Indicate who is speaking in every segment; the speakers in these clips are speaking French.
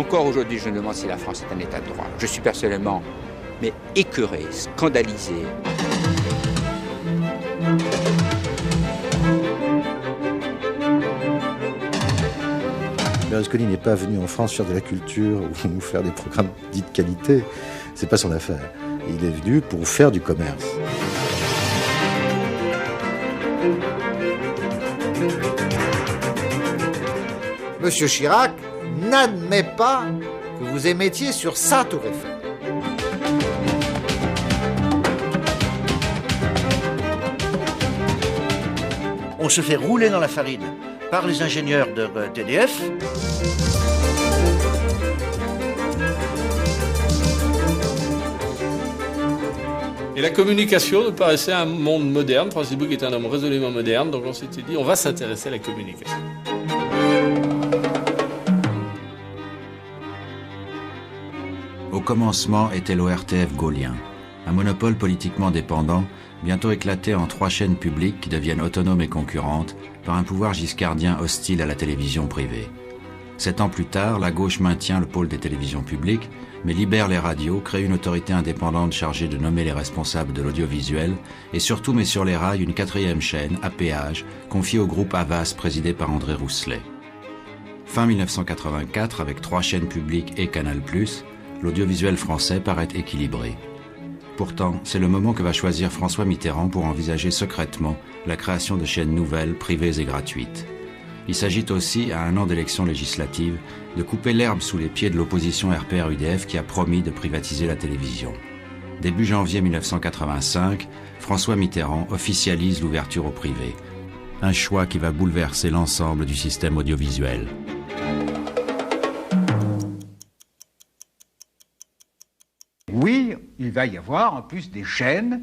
Speaker 1: Encore aujourd'hui, je me demande si la France est un État de droit. Je suis personnellement, mais écœuré, scandalisé.
Speaker 2: Berlusconi n'est pas venu en France faire de la culture ou faire des programmes dits de qualité. C'est pas son affaire. Il est venu pour faire du commerce.
Speaker 3: Monsieur Chirac n'admet pas que vous émettiez sur sa tour Eiffel.
Speaker 4: On se fait rouler dans la farine par les ingénieurs de TDF.
Speaker 5: Et la communication nous paraissait un monde moderne. Francis Bouc est un homme résolument moderne, donc on s'était dit on va s'intéresser à la communication.
Speaker 6: Au commencement était l'ORTF gaulien, un monopole politiquement dépendant, bientôt éclaté en 3 chaînes publiques qui deviennent autonomes et concurrentes par un pouvoir giscardien hostile à la télévision privée. 7 ans plus tard, la gauche maintient le pôle des télévisions publiques, mais libère les radios, crée une autorité indépendante chargée de nommer les responsables de l'audiovisuel et surtout met sur les rails une 4e chaîne, à péage, confiée au groupe Havas présidé par André Rousselet. Fin 1984, avec 3 chaînes publiques et Canal+, l'audiovisuel français paraît équilibré. Pourtant, c'est le moment que va choisir François Mitterrand pour envisager secrètement la création de chaînes nouvelles, privées et gratuites. Il s'agit aussi, à 1 an d'élections législatives, de couper l'herbe sous les pieds de l'opposition RPR-UDF qui a promis de privatiser la télévision. Début janvier 1985, François Mitterrand officialise l'ouverture au privé. Un choix qui va bouleverser l'ensemble du système audiovisuel.
Speaker 7: Oui, il va y avoir en plus des chaînes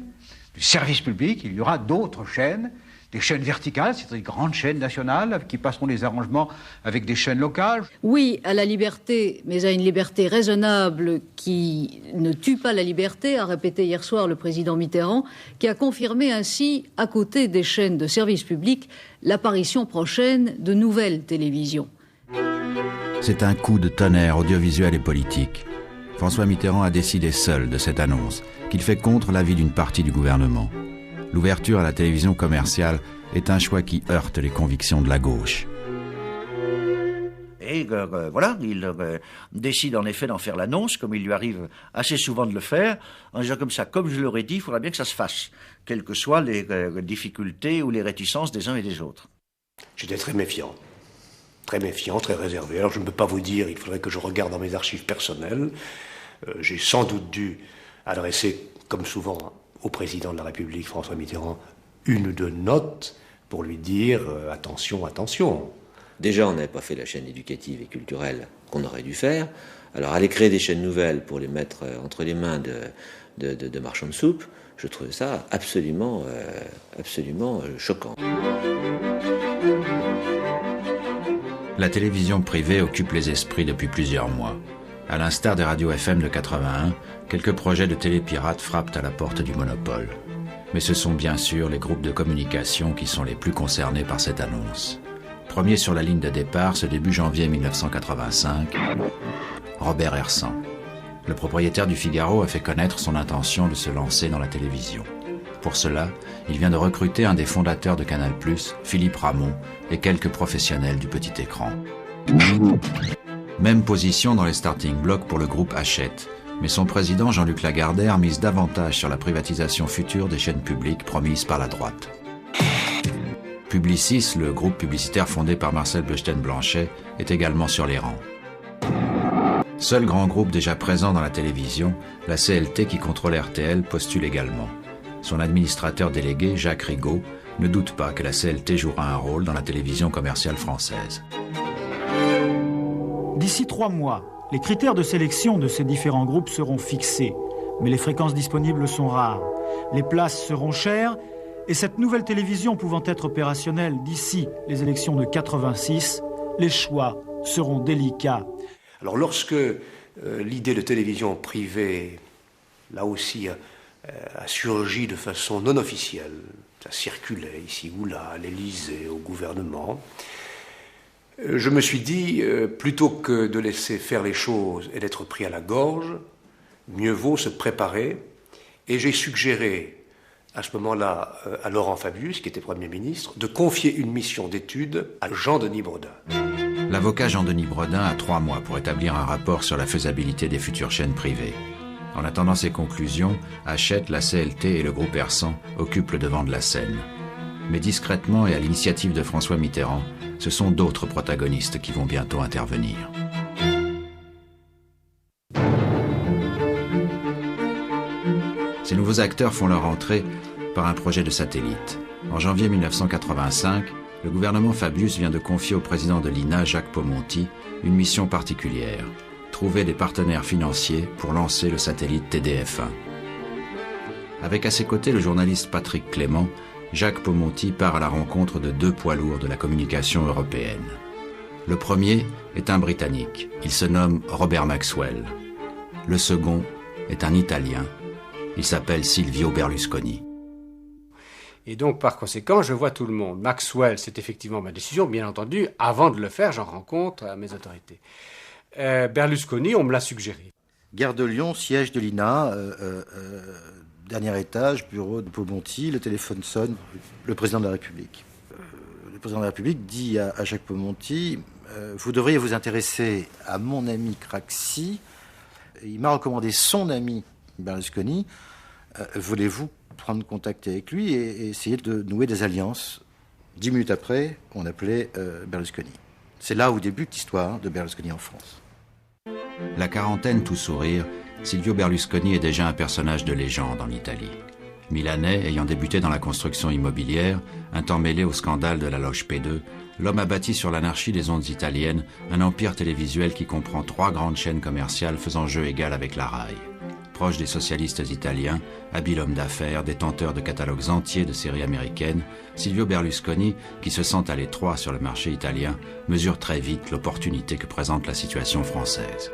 Speaker 7: du service public, il y aura d'autres chaînes, des chaînes verticales, c'est-à-dire des grandes chaînes nationales qui passeront des arrangements avec des chaînes locales.
Speaker 8: Oui à la liberté, mais à une liberté raisonnable qui ne tue pas la liberté, a répété hier soir le président Mitterrand, qui a confirmé ainsi, à côté des chaînes de service public, l'apparition prochaine de nouvelles télévisions.
Speaker 6: C'est un coup de tonnerre audiovisuel et politique. François Mitterrand a décidé seul de cette annonce, qu'il fait contre l'avis d'une partie du gouvernement. L'ouverture à la télévision commerciale est un choix qui heurte les convictions de la gauche.
Speaker 4: Et voilà, il décide en effet d'en faire l'annonce, comme il lui arrive assez souvent de le faire, en disant comme ça, comme je l'aurais dit, il faudra bien que ça se fasse, quelles que soient les difficultés ou les réticences des uns et des autres.
Speaker 9: J'étais très méfiant, très réservé. Alors je ne peux pas vous dire, il faudrait que je regarde dans mes archives personnelles. J'ai sans doute dû adresser, comme souvent, au président de la République, François Mitterrand, 1 ou 2 notes pour lui dire attention, attention.
Speaker 10: Déjà, on n'avait pas fait la chaîne éducative et culturelle qu'on aurait dû faire. Alors, aller créer des chaînes nouvelles pour les mettre entre les mains de marchands de soupe, je trouvais ça absolument choquant.
Speaker 6: La télévision privée occupe les esprits depuis plusieurs mois. À l'instar des radios FM de 81, quelques projets de télépirates frappent à la porte du monopole. Mais ce sont bien sûr les groupes de communication qui sont les plus concernés par cette annonce. Premier sur la ligne de départ, ce début janvier 1985, Robert Hersan. Le propriétaire du Figaro a fait connaître son intention de se lancer dans la télévision. Pour cela, il vient de recruter un des fondateurs de Canal+, Philippe Ramond, et quelques professionnels du petit écran. Même position dans les starting blocks pour le groupe Hachette, mais son président Jean-Luc Lagardère mise davantage sur la privatisation future des chaînes publiques promises par la droite. Publicis, le groupe publicitaire fondé par Marcel Bleustein-Blanchet, est également sur les rangs. Seul grand groupe déjà présent dans la télévision, la CLT qui contrôle RTL postule également. Son administrateur délégué, Jacques Rigaud, ne doute pas que la CLT jouera un rôle dans la télévision commerciale française.
Speaker 11: D'ici 3 mois, les critères de sélection de ces différents groupes seront fixés, mais les fréquences disponibles sont rares. Les places seront chères, et cette nouvelle télévision pouvant être opérationnelle d'ici les élections de 86, les choix seront délicats.
Speaker 9: Alors lorsque l'idée de télévision privée, là aussi, a surgi de façon non officielle, ça circulait ici ou là, à l'Élysée, au gouvernement, Je me suis dit, plutôt que de laisser faire les choses et d'être pris à la gorge, mieux vaut se préparer. Et j'ai suggéré à ce moment-là à Laurent Fabius, qui était Premier ministre, de confier une mission d'étude à Jean-Denis Bredin.
Speaker 6: L'avocat Jean-Denis Bredin a 3 mois pour établir un rapport sur la faisabilité des futures chaînes privées. En attendant ses conclusions, Hachette, la CLT et le groupe Hersant occupent le devant de la scène. Mais discrètement et à l'initiative de François Mitterrand, ce sont d'autres protagonistes qui vont bientôt intervenir. Ces nouveaux acteurs font leur entrée par un projet de satellite. En janvier 1985, le gouvernement Fabius vient de confier au président de l'INA, Jacques Paumonty, une mission particulière, trouver des partenaires financiers pour lancer le satellite TDF-1. Avec à ses côtés le journaliste Patrick Clément, Jacques Paumonty part à la rencontre de 2 poids lourds de la communication européenne. Le premier est un Britannique, il se nomme Robert Maxwell. Le second est un Italien, il s'appelle Silvio Berlusconi.
Speaker 12: Et donc, par conséquent, je vois tout le monde. Maxwell, c'est effectivement ma décision. Bien entendu, avant de le faire, j'en rencontre mes autorités. Berlusconi, on me l'a suggéré.
Speaker 2: Gare de Lyon, siège de l'INA, dernier étage, bureau de Paumonty, le téléphone sonne, le président de la République. Le président de la République dit à Jacques Paumonty, vous devriez vous intéresser à mon ami Craxi. Il m'a recommandé son ami Berlusconi. Voulez-vous prendre contact avec lui et essayer de nouer des alliances? 10 minutes après, on appelait Berlusconi. C'est là où débute l'histoire de Berlusconi en France.
Speaker 6: La quarantaine tout sourire, Silvio Berlusconi est déjà un personnage de légende en Italie. Milanais, ayant débuté dans la construction immobilière, un temps mêlé au scandale de la loge P2, l'homme a bâti sur l'anarchie des ondes italiennes un empire télévisuel qui comprend 3 grandes chaînes commerciales faisant jeu égal avec la RAI. Proche des socialistes italiens, habile homme d'affaires, détenteur de catalogues entiers de séries américaines, Silvio Berlusconi, qui se sent à l'étroit sur le marché italien, mesure très vite l'opportunité que présente la situation française.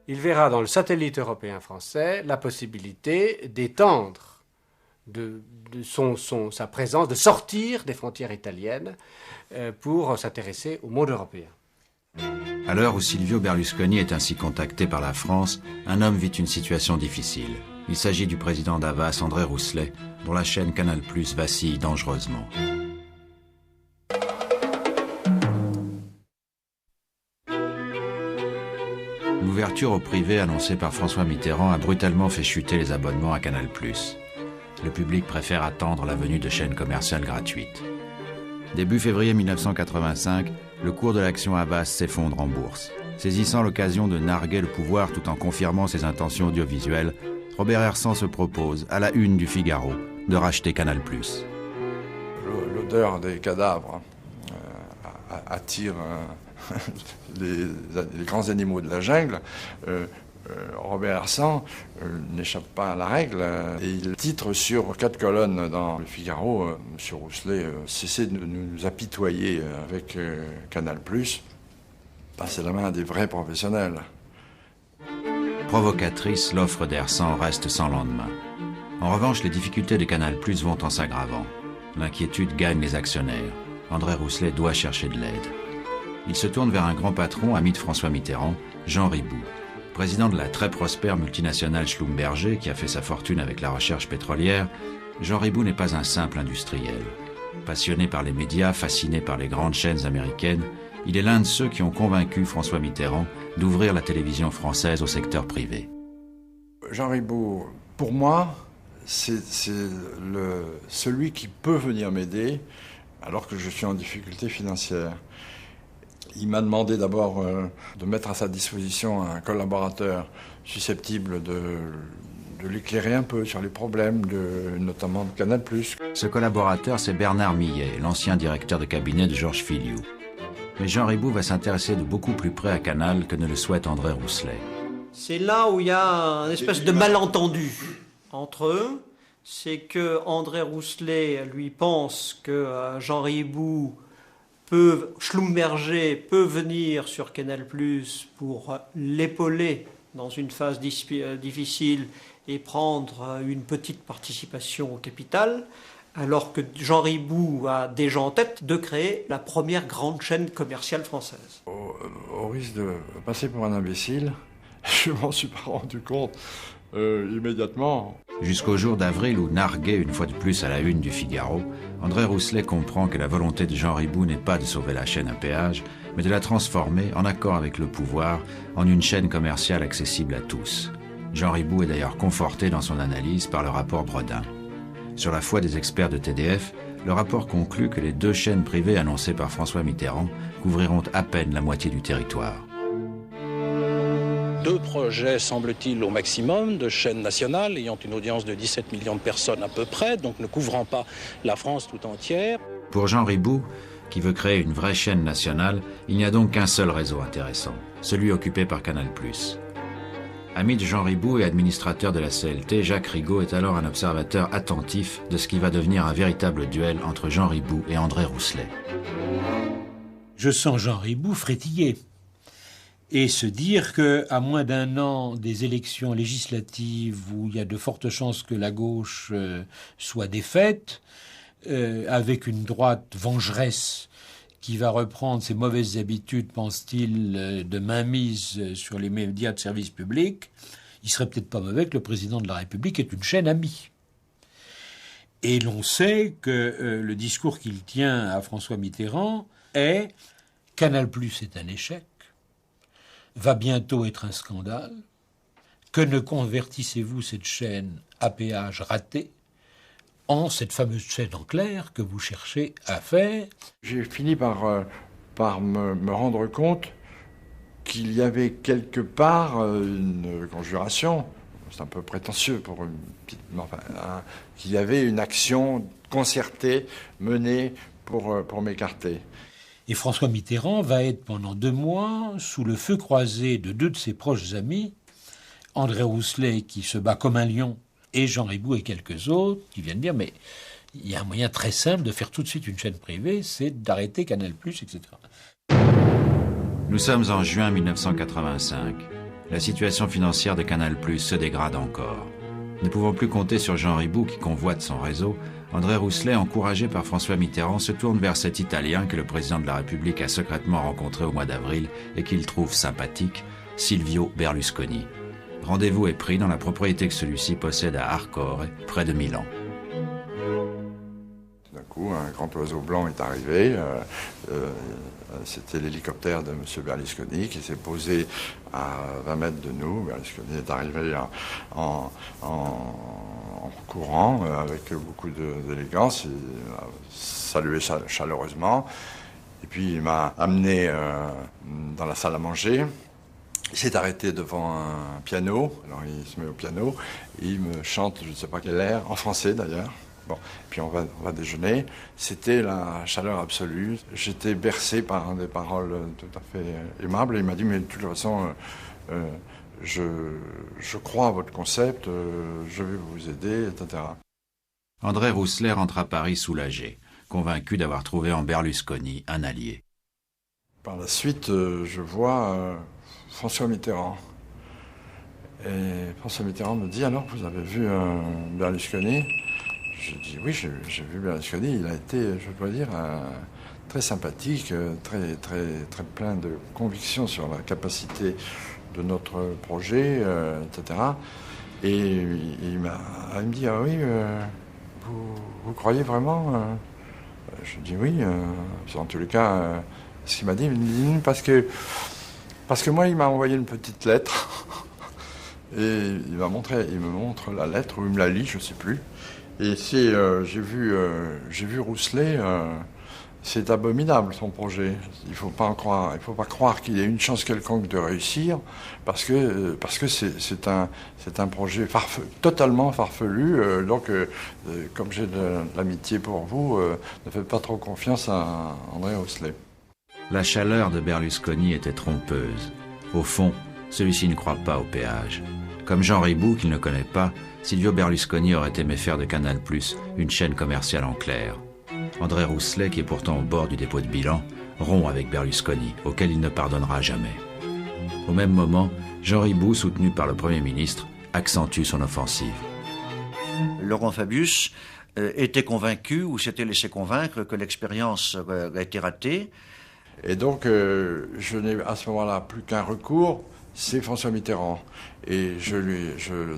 Speaker 12: Il verra dans le satellite européen français la possibilité d'étendre sa présence, de sortir des frontières italiennes pour s'intéresser au monde européen.
Speaker 6: À l'heure où Silvio Berlusconi est ainsi contacté par la France, un homme vit une situation difficile. Il s'agit du président d'Havas, André Rousselet, dont la chaîne Canal+ vacille dangereusement. L'ouverture au privé annoncée par François Mitterrand a brutalement fait chuter les abonnements à Canal+. Le public préfère attendre la venue de chaînes commerciales gratuites. Début février 1985, le cours de l'action Havas s'effondre en bourse. Saisissant l'occasion de narguer le pouvoir tout en confirmant ses intentions audiovisuelles, Robert Hersant se propose, à la une du Figaro, de racheter Canal+.
Speaker 13: L'odeur des cadavres attire les grands animaux de la jungle. Robert Hersant n'échappe pas à la règle et il titre sur 4 colonnes dans le Figaro, M. Rousselet cessez de nous apitoyer avec Canal+, passez la main à des vrais professionnels.
Speaker 6: Provocatrice, l'offre d'Hersant reste sans lendemain. En revanche, les difficultés de Canal+ vont en s'aggravant. L'inquiétude gagne les actionnaires. André Rousselet doit chercher de l'aide. Il se tourne vers un grand patron, ami de François Mitterrand, Jean Riboud. Président de la très prospère multinationale Schlumberger, qui a fait sa fortune avec la recherche pétrolière, Jean Riboud n'est pas un simple industriel. Passionné par les médias, fasciné par les grandes chaînes américaines, il est l'un de ceux qui ont convaincu François Mitterrand d'ouvrir la télévision française au secteur privé.
Speaker 13: Jean Riboud, pour moi, c'est celui qui peut venir m'aider alors que je suis en difficulté financière. Il m'a demandé d'abord de mettre à sa disposition un collaborateur susceptible de l'éclairer un peu sur les problèmes, notamment de Canal+.
Speaker 6: Ce collaborateur, c'est Bernard Millet, l'ancien directeur de cabinet de Georges Filiou. Mais Jean Riboud va s'intéresser de beaucoup plus près à Canal que ne le souhaite André Rousselet.
Speaker 14: C'est là où il y a une espèce de malentendu entre eux. C'est que André Rousselet, lui, pense que Jean Riboud Schlumberger peut venir sur Canal+ pour l'épauler dans une phase difficile et prendre une petite participation au capital, alors que Jean Ribou a déjà en tête de créer la première grande chaîne commerciale française.
Speaker 13: Au risque de passer pour un imbécile, je m'en suis pas rendu compte immédiatement.
Speaker 6: Jusqu'au jour d'avril où, nargué une fois de plus à la une du Figaro, André Rousselet comprend que la volonté de Jean Ribou n'est pas de sauver la chaîne à péage, mais de la transformer, en accord avec le pouvoir, en une chaîne commerciale accessible à tous. Jean Ribou est d'ailleurs conforté dans son analyse par le rapport Bredin. Sur la foi des experts de TDF, le rapport conclut que les 2 chaînes privées annoncées par François Mitterrand couvriront à peine la moitié du territoire.
Speaker 15: 2 projets, semble-t-il, au maximum, de chaînes nationales ayant une audience de 17 millions de personnes à peu près, donc ne couvrant pas la France tout entière.
Speaker 6: Pour Jean Ribou, qui veut créer une vraie chaîne nationale, il n'y a donc qu'un seul réseau intéressant, celui occupé par Canal+. Ami de Jean Ribou et administrateur de la CLT, Jacques Rigaud est alors un observateur attentif de ce qui va devenir un véritable duel entre Jean Ribou et André Rousselet.
Speaker 16: Je sens Jean Ribou frétiller et se dire qu'à moins d'1 an des élections législatives où il y a de fortes chances que la gauche soit défaite, avec une droite vengeresse qui va reprendre ses mauvaises habitudes, pense-t-il, de mainmise sur les médias de service public, il serait peut-être pas mauvais que le président de la République ait une chaîne amie. Et l'on sait que le discours qu'il tient à François Mitterrand est « Canal+ est un échec, va bientôt être un scandale, que ne convertissez-vous cette chaîne à péage ratée en cette fameuse chaîne en clair que vous cherchez à faire ».
Speaker 13: J'ai fini par me rendre compte qu'il y avait quelque part une conjuration, c'est un peu prétentieux pour une petite... Enfin, qu'il y avait une action concertée, menée pour m'écarter.
Speaker 16: Et François Mitterrand va être pendant 2 mois sous le feu croisé de 2 de ses proches amis, André Rousselet qui se bat comme un lion, et Jean Ribou et quelques autres qui viennent dire mais il y a un moyen très simple de faire tout de suite une chaîne privée, c'est d'arrêter Canal+, etc.
Speaker 6: Nous sommes en juin 1985. La situation financière de Canal+ se dégrade encore. Ne pouvant plus compter sur Jean Ribou qui convoite son réseau, André Rousselet, encouragé par François Mitterrand, se tourne vers cet Italien que le président de la République a secrètement rencontré au mois d'avril et qu'il trouve sympathique, Silvio Berlusconi. Rendez-vous est pris dans la propriété que celui-ci possède à Arcore, près de Milan.
Speaker 13: D'un coup, un grand oiseau blanc est arrivé. C'était l'hélicoptère de M. Berlusconi qui s'est posé à 20 mètres de nous. Berlusconi est arrivé en courant avec beaucoup d'élégance. Il m'a salué chaleureusement. Et puis il m'a amené dans la salle à manger. Il s'est arrêté devant un piano. Alors il se met au piano et il me chante, je ne sais pas quel air, en français d'ailleurs. Bon, puis on va déjeuner. C'était la chaleur absolue. J'étais bercé par des paroles tout à fait aimables. Et il m'a dit, mais de toute façon, je crois à votre concept, je vais vous aider, etc.
Speaker 6: André Rousselet rentre à Paris soulagé, convaincu d'avoir trouvé en Berlusconi un allié.
Speaker 13: Par la suite, je vois François Mitterrand. Et François Mitterrand me dit, alors, vous avez vu Berlusconi ? Je dis oui, j'ai vu Berlusconi, il a été, je dois dire, très sympathique, très plein de conviction sur la capacité de notre projet, etc. Et il me dit, ah oui, vous croyez vraiment Je dis oui, en tous les cas, ce qu'il m'a dit, parce que moi, il m'a envoyé une petite lettre, et il me montre la lettre, ou il me la lit, je ne sais plus. Et j'ai vu Rousselet, c'est abominable son projet. Il faut pas croire qu'il y ait une chance quelconque de réussir, parce que c'est un projet totalement farfelu. Donc, comme j'ai de l'amitié pour vous, ne faites pas trop confiance à André Rousselet.
Speaker 6: La chaleur de Berlusconi était trompeuse. Au fond, celui-ci ne croit pas au péage. Comme Jean Ribou, qu'il ne connaît pas, Silvio Berlusconi aurait aimé faire de Canal+, une chaîne commerciale en clair. André Rousselet, qui est pourtant au bord du dépôt de bilan, rompt avec Berlusconi, auquel il ne pardonnera jamais. Au même moment, Jean Ribou, soutenu par le Premier ministre, accentue son offensive.
Speaker 4: Laurent Fabius était convaincu ou s'était laissé convaincre que l'expérience a été ratée.
Speaker 13: Et donc, je n'ai à ce moment-là plus qu'un recours, c'est François Mitterrand. Et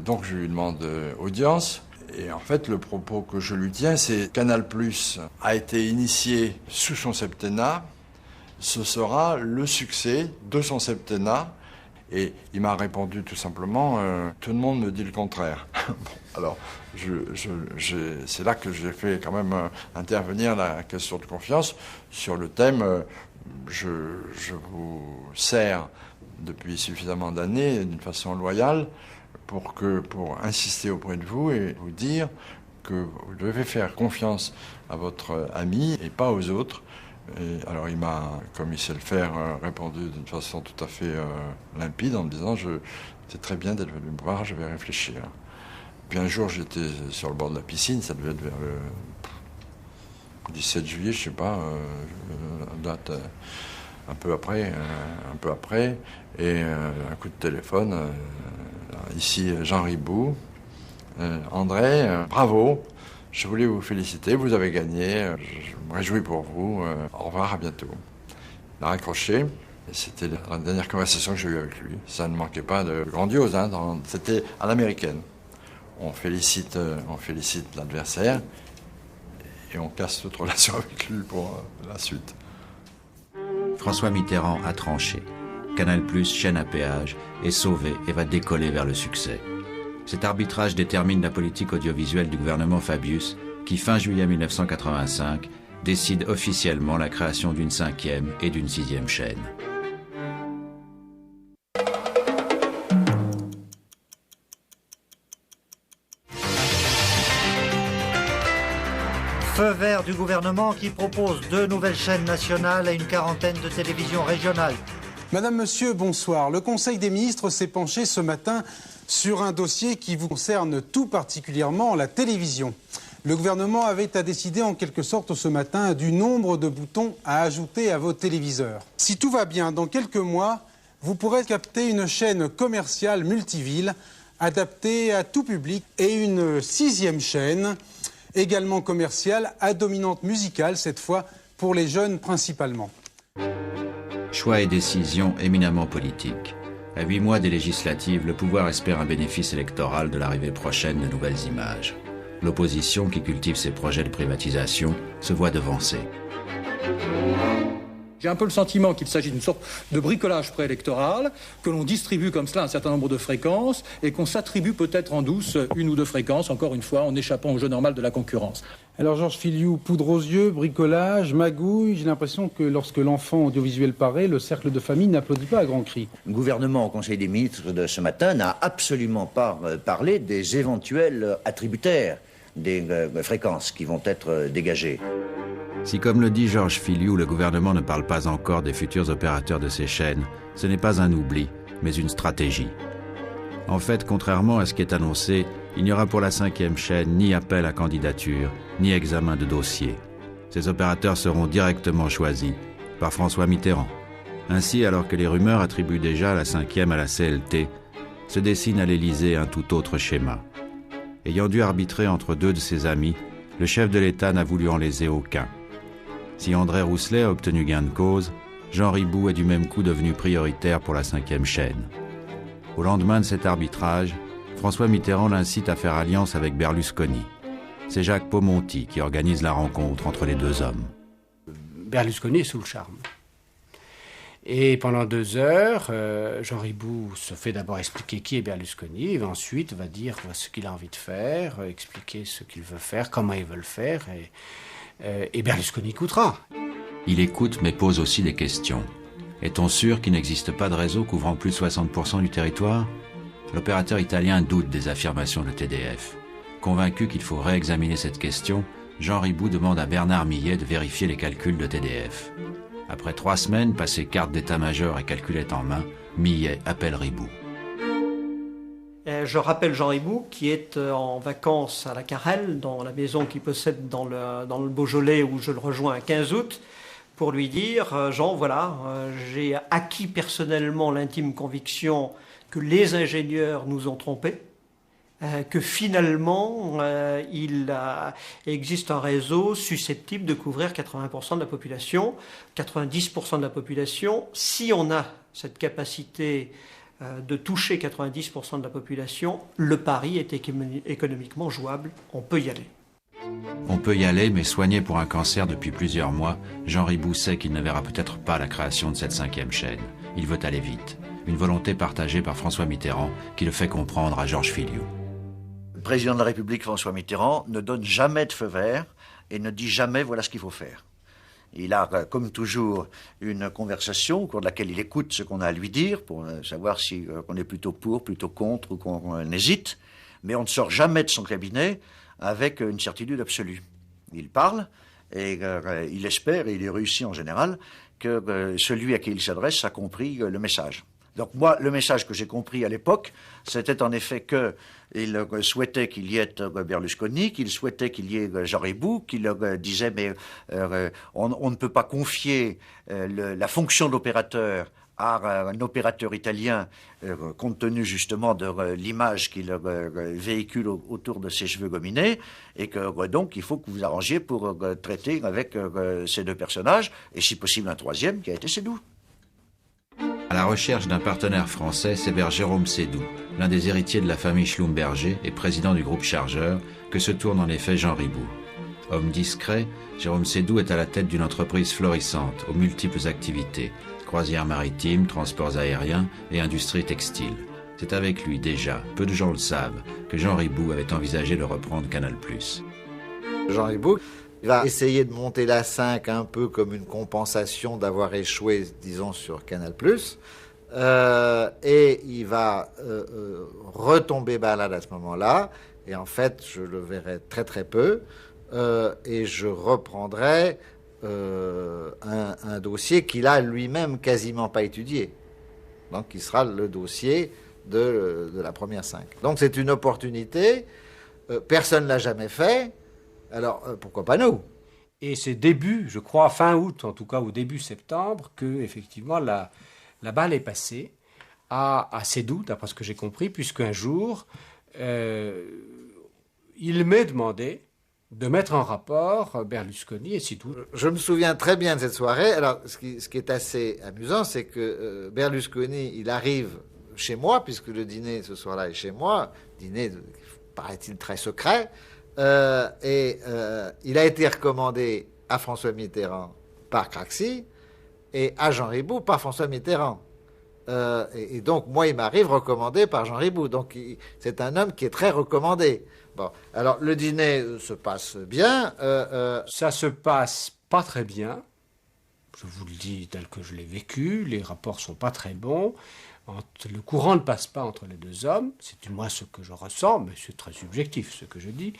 Speaker 13: donc je lui demande audience. Et en fait, le propos que je lui tiens, c'est Canal+ a été initié sous son septennat. Ce sera le succès de son septennat. Et il m'a répondu tout simplement, tout le monde me dit le contraire. Bon, alors, c'est là que j'ai fait quand même intervenir la question de confiance sur le thème je vous sers depuis suffisamment d'années d'une façon loyale pour insister auprès de vous et vous dire que vous devez faire confiance à votre ami et pas aux autres. Et alors il m'a, comme il sait le faire, répondu d'une façon tout à fait limpide en me disant c'est très bien d'être venu me voir, je vais réfléchir. Puis un jour j'étais sur le bord de la piscine, ça devait être vers le 17 juillet, je sais pas, date un peu après, et un coup de téléphone, ici Jean Ribou, André, bravo, je voulais vous féliciter, vous avez gagné, je me réjouis pour vous, au revoir, à bientôt. Il a raccroché, et c'était la dernière conversation que j'ai eue avec lui. Ça ne manquait pas de grandiose, hein, c'était à l'américaine. On félicite l'adversaire, et on casse toute relation avec lui pour la suite.
Speaker 6: François Mitterrand a tranché. Canal+, chaîne à péage, est sauvé et va décoller vers le succès. Cet arbitrage détermine la politique audiovisuelle du gouvernement Fabius, qui, fin juillet 1985, décide officiellement la création d'une 5e et d'une 6e chaîne.
Speaker 3: Feu vert du gouvernement qui propose 2 nouvelles chaînes nationales et une quarantaine de télévisions régionales.
Speaker 17: Madame, Monsieur, bonsoir. Le Conseil des ministres s'est penché ce matin sur un dossier qui vous concerne tout particulièrement, la télévision. Le gouvernement avait à décider en quelque sorte ce matin du nombre de boutons à ajouter à vos téléviseurs. Si tout va bien, dans quelques mois, vous pourrez capter une chaîne commerciale multiville adaptée à tout public et une 6e chaîne également commerciale à dominante musicale, cette fois pour les jeunes principalement.
Speaker 6: Choix et décisions éminemment politiques. À 8 mois des législatives, le pouvoir espère un bénéfice électoral de l'arrivée prochaine de nouvelles images. L'opposition, qui cultive ses projets de privatisation, se voit devancer.
Speaker 18: J'ai un peu le sentiment qu'il s'agit d'une sorte de bricolage préélectoral, que l'on distribue comme cela un certain nombre de fréquences et qu'on s'attribue peut-être en douce 1 ou 2 fréquences, encore une fois, en échappant au jeu normal de la concurrence.
Speaker 17: Alors Georges Filiou, poudre aux yeux, bricolage, magouille, j'ai l'impression que lorsque l'enfant audiovisuel paraît, le cercle de famille n'applaudit pas à grands cris.
Speaker 4: Le gouvernement au Conseil des ministres de ce matin n'a absolument pas parlé des éventuels attributaires des fréquences qui vont être dégagées.
Speaker 6: Si, comme le dit Georges Filiou, le gouvernement ne parle pas encore des futurs opérateurs de ces chaînes, ce n'est pas un oubli, mais une stratégie. En fait, contrairement à ce qui est annoncé, il n'y aura pour la 5e chaîne ni appel à candidature, ni examen de dossier. Ces opérateurs seront directement choisis par François Mitterrand. Ainsi, alors que les rumeurs attribuent déjà la 5e à la CLT, se dessine à l'Élysée un tout autre schéma. Ayant dû arbitrer entre 2 de ses amis, le chef de l'État n'a voulu en léser aucun. Si André Rousselet a obtenu gain de cause, Jean Ribou est du même coup devenu prioritaire pour la 5e chaîne. Au lendemain de cet arbitrage, François Mitterrand l'incite à faire alliance avec Berlusconi. C'est Jacques Paumonti qui organise la rencontre entre les 2 hommes.
Speaker 12: Berlusconi est sous le charme. Et pendant 2 heures, Jean Ribou se fait d'abord expliquer qui est Berlusconi, et ensuite va dire ce qu'il a envie de faire, expliquer ce qu'il veut faire, comment il veut le faire, et Berlusconi écoutera.
Speaker 6: Il écoute mais pose aussi des questions. Est-on sûr qu'il n'existe pas de réseau couvrant plus de 60% du territoire ? L'opérateur italien doute des affirmations de TDF. Convaincu qu'il faut réexaminer cette question, Jean Ribou demande à Bernard Millet de vérifier les calculs de TDF. Après 3 semaines passées carte d'état-major et calculette en main, Millet appelle Ribou.
Speaker 14: Je rappelle Jean Ribou qui est en vacances à la Carrel, dans la maison qu'il possède dans le Beaujolais où je le rejoins à 15 août, pour lui dire Jean, voilà, j'ai acquis personnellement l'intime conviction que les ingénieurs nous ont trompés que finalement, il existe un réseau susceptible de couvrir 80% de la population, 90% de la population. Si on a cette capacité de toucher 90% de la population, le pari est économiquement jouable, on peut y aller.
Speaker 6: On peut y aller, mais soigné pour un cancer depuis plusieurs mois, Jean Ribou sait qu'il ne verra peut-être pas la création de cette 5e chaîne. Il veut aller vite. Une volonté partagée par François Mitterrand qui le fait comprendre à Georges Filiou.
Speaker 4: Le président de la République, François Mitterrand, ne donne jamais de feu vert et ne dit jamais voilà ce qu'il faut faire. Il a, comme toujours, une conversation au cours de laquelle il écoute ce qu'on a à lui dire pour savoir si on est plutôt pour, plutôt contre ou qu'on hésite. Mais on ne sort jamais de son cabinet avec une certitude absolue. Il parle et il espère, et il réussit en général, que celui à qui il s'adresse a compris le message. Donc moi, le message que j'ai compris à l'époque, c'était en effet qu'il souhaitait qu'il y ait Berlusconi, qu'il souhaitait qu'il y ait Jean Ribou, qu'il disait mais on ne peut pas confier la fonction d'opérateur à un opérateur italien, compte tenu justement de l'image qu'il véhicule autour de ses cheveux gominés, et que donc il faut que vous arrangiez pour traiter avec ces deux personnages, et si possible un troisième qui a été Seydoux.
Speaker 6: À la recherche d'un partenaire français, c'est vers Jérôme Seydoux, l'un des héritiers de la famille Schlumberger et président du groupe Chargeur, que se tourne en effet Jean Ribou. Homme discret, Jérôme Seydoux est à la tête d'une entreprise florissante, aux multiples activités, croisières maritimes, transports aériens et industrie textile. C'est avec lui déjà, peu de gens le savent, que Jean Ribou avait envisagé de reprendre Canal+.
Speaker 3: Jean Ribou va essayer de monter la 5 un peu comme une compensation d'avoir échoué, disons, sur Canal+. Et il va retomber malade à ce moment-là. Et en fait, je le verrai très très peu. Et je reprendrai un dossier qu'il a lui-même quasiment pas étudié. Donc, qui sera le dossier de la première 5. Donc, c'est une opportunité. Personne ne l'a jamais fait. Alors, pourquoi pas nous?
Speaker 12: Et c'est début, je crois, fin août, en tout cas, au début septembre, que effectivement la balle est passée à Seydoux, d'après ce que j'ai compris, puisqu'un jour, il m'est demandé de mettre en rapport Berlusconi et Seydoux.
Speaker 3: Je me souviens très bien de cette soirée. Alors, ce qui est assez amusant, c'est que Berlusconi, il arrive chez moi, puisque le dîner ce soir-là est chez moi, dîner, paraît-il, très secret. Il a été recommandé à François Mitterrand par Craxi et à Jean Ribou par François Mitterrand. Et donc, moi, il m'arrive recommandé par Jean Ribou. Donc, c'est un homme qui est très recommandé. Bon, alors, le dîner se passe bien.
Speaker 12: Ça se passe pas très bien. Je vous le dis tel que je l'ai vécu. Les rapports sont pas très bons. Le courant ne passe pas entre les deux hommes. C'est du moins ce que je ressens, mais c'est très subjectif ce que je dis.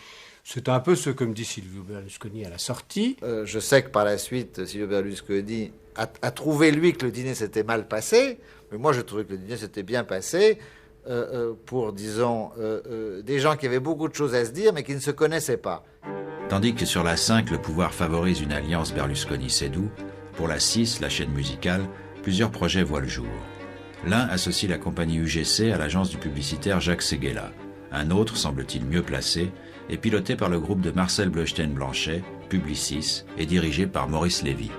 Speaker 12: C'est un peu ce que me dit Silvio Berlusconi à la sortie.
Speaker 3: Je sais que par la suite, Silvio Berlusconi a trouvé, lui, que le dîner s'était mal passé. Mais moi, je trouvais que le dîner s'était bien passé pour, disons, des gens qui avaient beaucoup de choses à se dire, mais qui ne se connaissaient pas.
Speaker 6: Tandis que sur la 5, le pouvoir favorise une alliance Berlusconi-Seydoux, pour la 6, la chaîne musicale, plusieurs projets voient le jour. L'un associe la compagnie UGC à l'agence du publicitaire Jacques Séguéla. Un autre, semble-t-il mieux placé, est piloté par le groupe de Marcel Bleustein-Blanchet, Publicis, et dirigé par Maurice Lévy.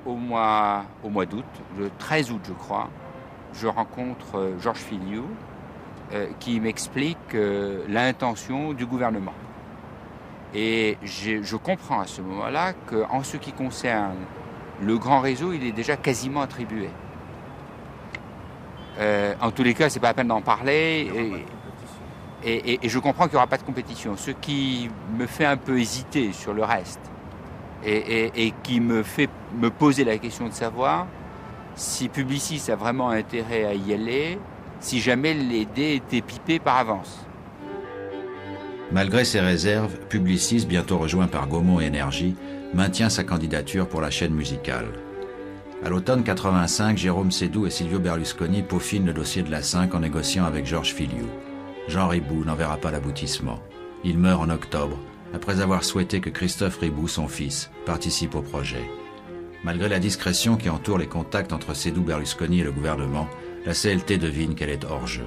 Speaker 1: Au mois d'août, le 13 août je crois, je rencontre Georges Filiou qui m'explique l'intention du gouvernement. Et je comprends à ce moment-là qu'en ce qui concerne le grand réseau, il est déjà quasiment attribué. En tous les cas, c'est pas la peine d'en parler. Et je comprends qu'il n'y aura pas de compétition. Ce qui me fait un peu hésiter sur le reste et qui me fait me poser la question de savoir si Publicis a vraiment intérêt à y aller, si jamais les dés étaient pipés par avance.
Speaker 6: Malgré ses réserves, Publicis, bientôt rejoint par Gaumont Énergie, maintient sa candidature pour la chaîne musicale. À l'automne 85, Jérôme Seydoux et Silvio Berlusconi peaufinent le dossier de la 5 en négociant avec Georges Filiou. Jean Ribou n'en verra pas l'aboutissement. Il meurt en octobre, après avoir souhaité que Christophe Ribou, son fils, participe au projet. Malgré la discrétion qui entoure les contacts entre Seydoux, Berlusconi et le gouvernement, la CLT devine qu'elle est hors jeu.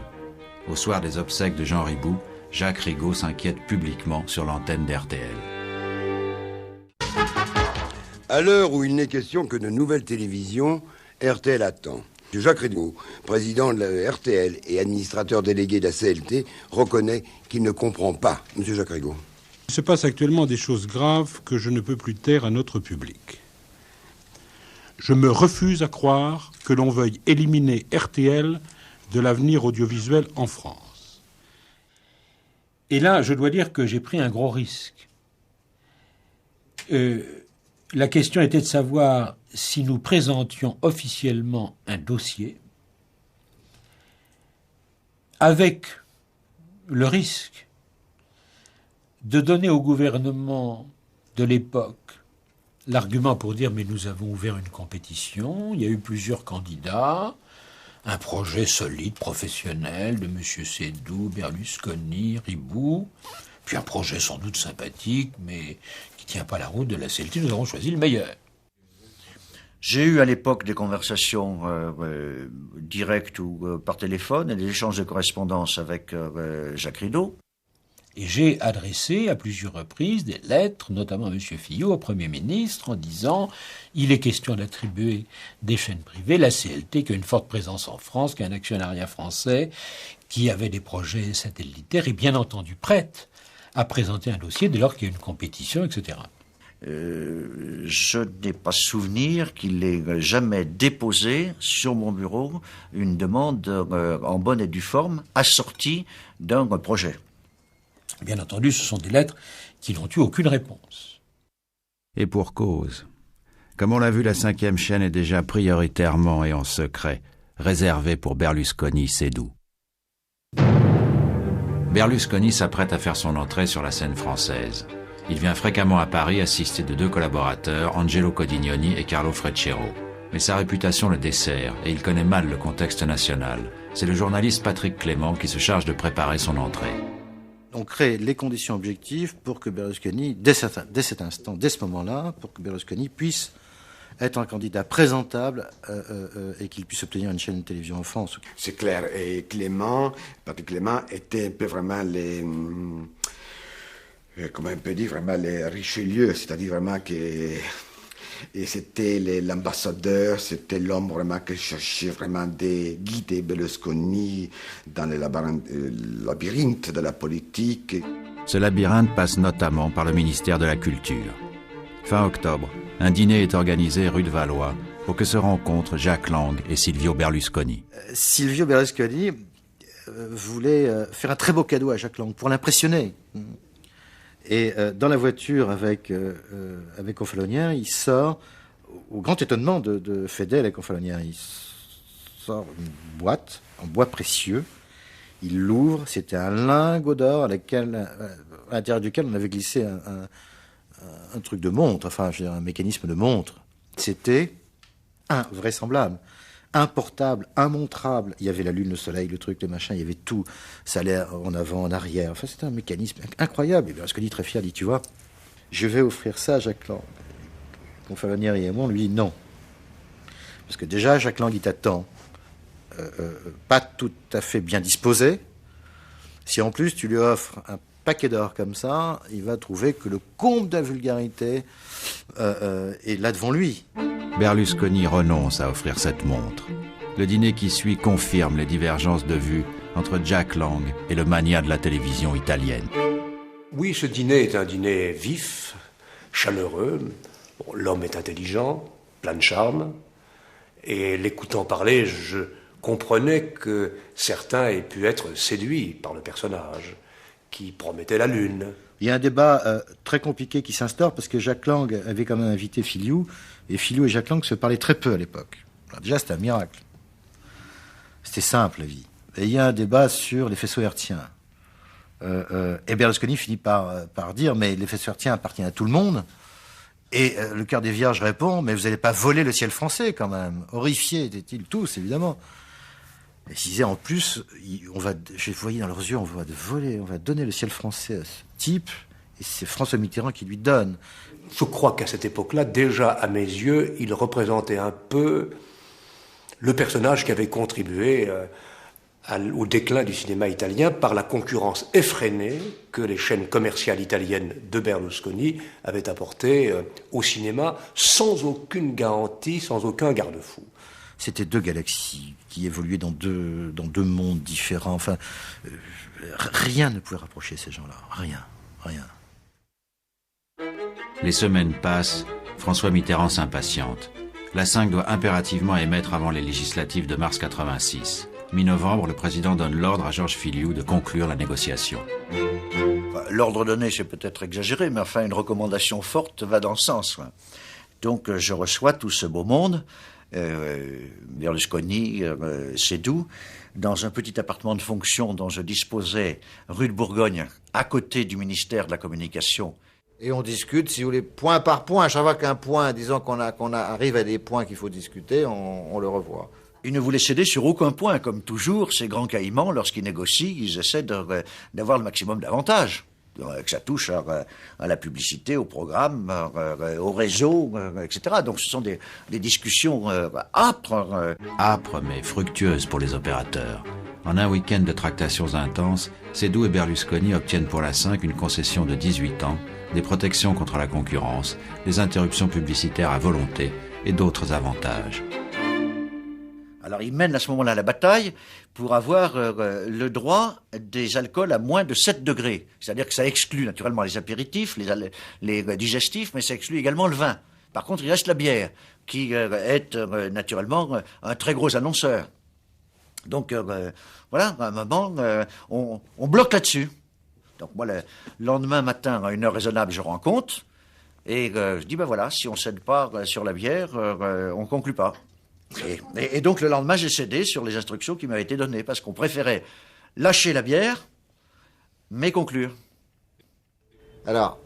Speaker 6: Au soir des obsèques de Jean Ribou, Jacques Rigaud s'inquiète publiquement sur l'antenne d'RTL.
Speaker 19: À l'heure où il n'est question que de nouvelles télévisions, RTL attend. Jacques Rigaud, président de la RTL et administrateur délégué de la CLT, reconnaît qu'il ne comprend pas. Monsieur Jacques Rigaud.
Speaker 20: Il se passe actuellement des choses graves que je ne peux plus taire à notre public. Je me refuse à croire que l'on veuille éliminer RTL de l'avenir audiovisuel en France.
Speaker 16: Et là, je dois dire que j'ai pris un gros risque. La question était de savoir si nous présentions officiellement un dossier avec le risque de donner au gouvernement de l'époque l'argument pour dire « mais nous avons ouvert une compétition, il y a eu plusieurs candidats, un projet solide, professionnel de M. Seydoux, Berlusconi, Ribou, puis un projet sans doute sympathique, mais qui ne tient pas la route de la CLT, nous avons choisi le meilleur. »
Speaker 4: J'ai eu à l'époque des conversations directes ou par téléphone et des échanges de correspondance avec Jacques Rigaud.
Speaker 16: Et j'ai adressé à plusieurs reprises des lettres, notamment à M. Fillot, au Premier ministre, en disant « il est question d'attribuer des chaînes privées, la CLT qui a une forte présence en France, qui a un actionnariat français, qui avait des projets satellitaires, et bien entendu prête à présenter un dossier dès lors qu'il y a une compétition, etc. »
Speaker 4: Je n'ai pas souvenir qu'il ait jamais déposé sur mon bureau une demande en bonne et due forme assortie d'un projet.
Speaker 16: Bien entendu, ce sont des lettres qui n'ont eu aucune réponse.
Speaker 6: Et pour cause. Comme on l'a vu, la 5e chaîne est déjà prioritairement et en secret réservée pour Berlusconi Seydoux. Berlusconi s'apprête à faire son entrée sur la scène française. Il vient fréquemment à Paris assisté de 2 collaborateurs, Angelo Codignoni et Carlo Freccero. Mais sa réputation le dessert et il connaît mal le contexte national. C'est le journaliste Patrick Clément qui se charge de préparer son entrée.
Speaker 2: On crée les conditions objectives pour que Berlusconi, dès cet instant, dès ce moment-là, pour que Berlusconi puisse être un candidat présentable et qu'il puisse obtenir une chaîne de télévision en France.
Speaker 19: C'est clair. Et Patrick Clément était un peu vraiment comment on peut dire, vraiment les Richelieu, c'est-à-dire vraiment que et c'était l'ambassadeur, c'était l'homme vraiment qui cherchait vraiment de guider Berlusconi dans le labyrinthe de la politique.
Speaker 6: Ce labyrinthe passe notamment par le ministère de la Culture. Fin octobre, un dîner est organisé rue de Valois pour que se rencontrent Jacques Lang et Silvio Berlusconi.
Speaker 2: Silvio Berlusconi voulait faire un très beau cadeau à Jacques Lang pour l'impressionner. Et dans la voiture avec Confalonière, il sort, au grand étonnement de Fedel et Confalonière, il sort une boîte en bois précieux, il l'ouvre, c'était un lingot d'or à l'intérieur duquel on avait glissé un truc de montre, enfin je veux dire, un mécanisme de montre. C'était invraisemblable. Importable, immontrable. Il y avait la lune, le soleil, le truc, le machin, il y avait tout. Ça allait en avant, en arrière. Enfin, c'était un mécanisme incroyable. Et Berlusconi, très fier, dit, tu vois, je vais offrir ça à Jacques Lang. Confalonière et moi, lui, non. Parce que déjà, Jacques Lang, il t'attend pas tout à fait bien disposé. Si en plus, tu lui offres un paquet d'or comme ça, il va trouver que le comble de la vulgarité est là devant lui.
Speaker 6: Berlusconi renonce à offrir cette montre. Le dîner qui suit confirme les divergences de vues entre Jack Lang et le magnat de la télévision italienne.
Speaker 9: Oui, ce dîner est un dîner vif, chaleureux. Bon, l'homme est intelligent, plein de charme. Et l'écoutant parler, je comprenais que certains aient pu être séduits par le personnage, qui promettait la lune.
Speaker 2: Il y a un débat très compliqué qui s'instaure parce que Jacques Lang avait quand même invité Filiou, et Filiou et Jacques Lang se parlaient très peu à l'époque. Alors déjà, c'était un miracle. C'était simple, la vie. Et il y a un débat sur les faisceaux hertziens. Et Berlusconi finit par dire, mais les faisceaux hertziens appartiennent à tout le monde. Et le cœur des vierges répond, mais vous n'allez pas voler le ciel français quand même. Horrifiés étaient-ils tous, évidemment. Et ils disaient, en plus, je voyais dans leurs yeux, on va donner le ciel français à ce type, et c'est François Mitterrand qui lui donne.
Speaker 9: Je crois qu'à cette époque-là, déjà à mes yeux, il représentait un peu le personnage qui avait contribué au déclin du cinéma italien par la concurrence effrénée que les chaînes commerciales italiennes de Berlusconi avaient apportée au cinéma sans aucune garantie, sans aucun garde-fou.
Speaker 2: C'était deux galaxies qui évoluaient dans deux mondes différents. Enfin, rien ne pouvait rapprocher ces gens-là. Rien.
Speaker 6: Les semaines passent, François Mitterrand s'impatiente. La 5 doit impérativement émettre avant les législatives de mars 86. Mi-novembre, le président donne l'ordre à Georges Filiou de conclure la négociation.
Speaker 4: L'ordre donné, c'est peut-être exagéré, mais enfin, une recommandation forte va dans ce sens. Donc, je reçois tout ce beau monde, Berlusconi, Seydoux, dans un petit appartement de fonction dont je disposais rue de Bourgogne, à côté du ministère de la Communication.
Speaker 3: Et on discute, si vous voulez, point par point. À chaque fois qu'un point, disons qu'on arrive à des points qu'il faut discuter, on le revoit.
Speaker 4: Ils ne voulaient céder sur aucun point. Comme toujours, ces grands caïmans, lorsqu'ils négocient, ils essaient d'avoir le maximum d'avantages. Que ça touche à la publicité, au programme, au réseau, etc. Donc ce sont des discussions âpres.
Speaker 6: Âpres mais fructueuses pour les opérateurs. En un week-end de tractations intenses, Seydoux et Berlusconi obtiennent pour la 5 une concession de 18 ans, des protections contre la concurrence, des interruptions publicitaires à volonté et d'autres avantages.
Speaker 4: Alors ils mènent à ce moment-là la bataille pour avoir le droit des alcools à moins de 7 degrés. C'est-à-dire que ça exclut naturellement les apéritifs, les digestifs, mais ça exclut également le vin. Par contre, il reste la bière, qui est naturellement un très gros annonceur. Donc voilà, à un moment, on bloque là-dessus. Donc moi, le lendemain matin, à une heure raisonnable, je rends compte, et je dis, ben voilà, si on ne cède pas sur la bière, on ne conclut pas. Et donc le lendemain, j'ai cédé sur les instructions qui m'avaient été données, parce qu'on préférait lâcher la bière, mais conclure.
Speaker 3: Alors,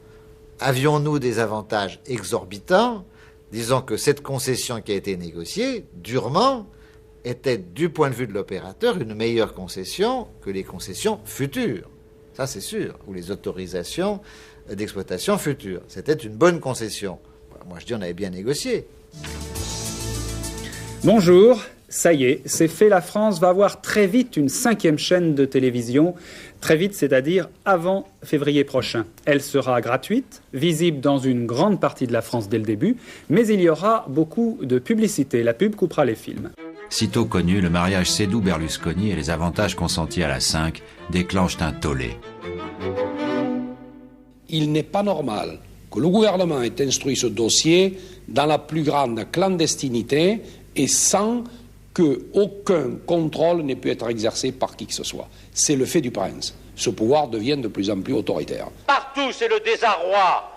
Speaker 3: avions-nous des avantages exorbitants, disant que cette concession qui a été négociée, durement, était, du point de vue de l'opérateur, une meilleure concession que les concessions futures. Ça, c'est sûr. Ou les autorisations d'exploitation futures. C'était une bonne concession. Moi, je dis, on avait bien négocié.
Speaker 21: Bonjour, ça y est, c'est fait, la France va avoir très vite une 5e chaîne de télévision, très vite, c'est-à-dire avant février prochain. Elle sera gratuite, visible dans une grande partie de la France dès le début, mais il y aura beaucoup de publicité, la pub coupera les films.
Speaker 6: Sitôt connu, le mariage Seydoux-Berlusconi et les avantages consentis à la 5 déclenchent un tollé.
Speaker 22: Il n'est pas normal que le gouvernement ait instruit ce dossier dans la plus grande clandestinité et sans qu'aucun contrôle n'ait pu être exercé par qui que ce soit. C'est le fait du prince. Ce pouvoir devient de plus en plus autoritaire.
Speaker 23: Partout, c'est le désarroi.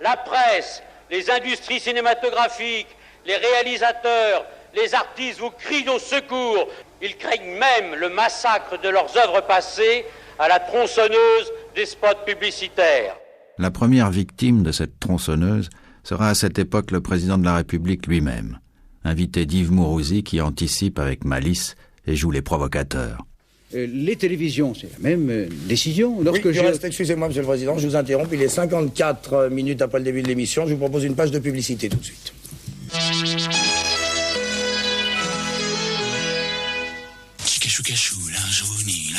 Speaker 23: La presse, les industries cinématographiques, les réalisateurs, les artistes vous crient au secours. Ils craignent même le massacre de leurs œuvres passées à la tronçonneuse des spots publicitaires.
Speaker 6: La première victime de cette tronçonneuse sera à cette époque le président de la République lui-même, invité d'Yves Mourouzi qui anticipe avec malice et joue les provocateurs.
Speaker 7: Les télévisions, c'est la même décision.
Speaker 24: Excusez-moi, Monsieur le Président, je vous interromps. Il est 54 minutes après le début de l'émission. Je vous propose une page de publicité tout de suite.
Speaker 25: Chou, la jaunie.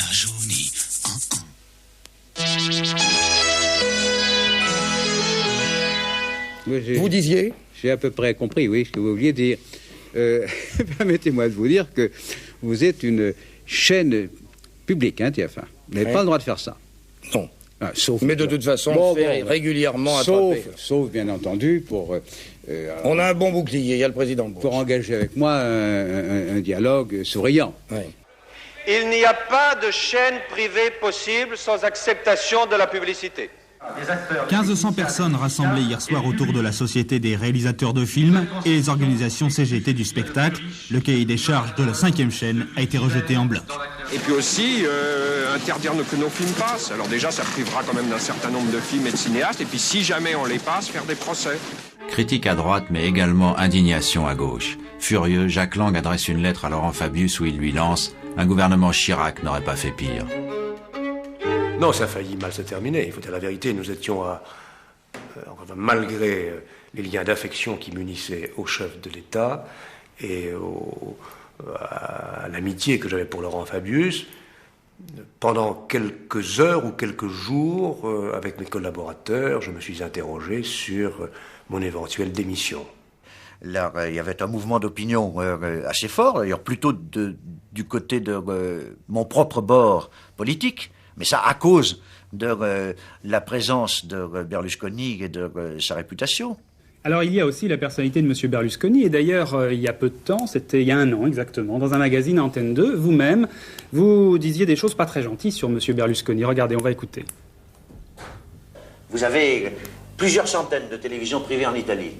Speaker 7: Vous disiez? J'ai à peu près compris, oui, ce que vous vouliez dire. Permettez-moi de vous dire que vous êtes une chaîne publique, hein, TF1. Vous n'avez pas le droit de faire ça.
Speaker 24: Non.
Speaker 7: Ah, sauf
Speaker 24: mais de toute façon, on fait régulièrement attraper.
Speaker 7: Sauf, bien entendu, pour...
Speaker 24: on a un bon bouclier, il y a le président.
Speaker 7: Pour engager avec moi un dialogue souriant.
Speaker 24: Oui.
Speaker 23: Il n'y a pas de chaîne privée possible sans acceptation de la publicité.
Speaker 26: 1500 personnes rassemblées hier soir autour de la Société des réalisateurs de films et les organisations CGT du spectacle. Le cahier des charges de la 5e chaîne a été rejeté en bloc.
Speaker 27: Et puis aussi, interdire que nos films passent. Alors déjà, ça privera quand même d'un certain nombre de films et de cinéastes. Et puis si jamais on les passe, faire des procès.
Speaker 6: Critique à droite, mais également indignation à gauche. Furieux, Jacques Lang adresse une lettre à Laurent Fabius où il lui lance « Un gouvernement Chirac n'aurait pas fait pire ».
Speaker 9: Non, ça a failli mal se terminer. Il faut dire la vérité, nous étions malgré les liens d'affection qui m'unissaient au chef de l'État et à l'amitié que j'avais pour Laurent Fabius, pendant quelques heures ou quelques jours, avec mes collaborateurs, je me suis interrogé sur mon éventuelle démission.
Speaker 4: Là, il y avait un mouvement d'opinion assez fort, d'ailleurs plutôt du côté de mon propre bord politique, mais ça à cause de la présence de Berlusconi et de sa réputation.
Speaker 21: Alors il y a aussi la personnalité de M. Berlusconi, et d'ailleurs il y a peu de temps, c'était il y a 1 an exactement, dans un magazine Antenne 2, vous-même, vous disiez des choses pas très gentilles sur M. Berlusconi. Regardez, on va écouter.
Speaker 4: Vous avez plusieurs centaines de télévisions privées en Italie.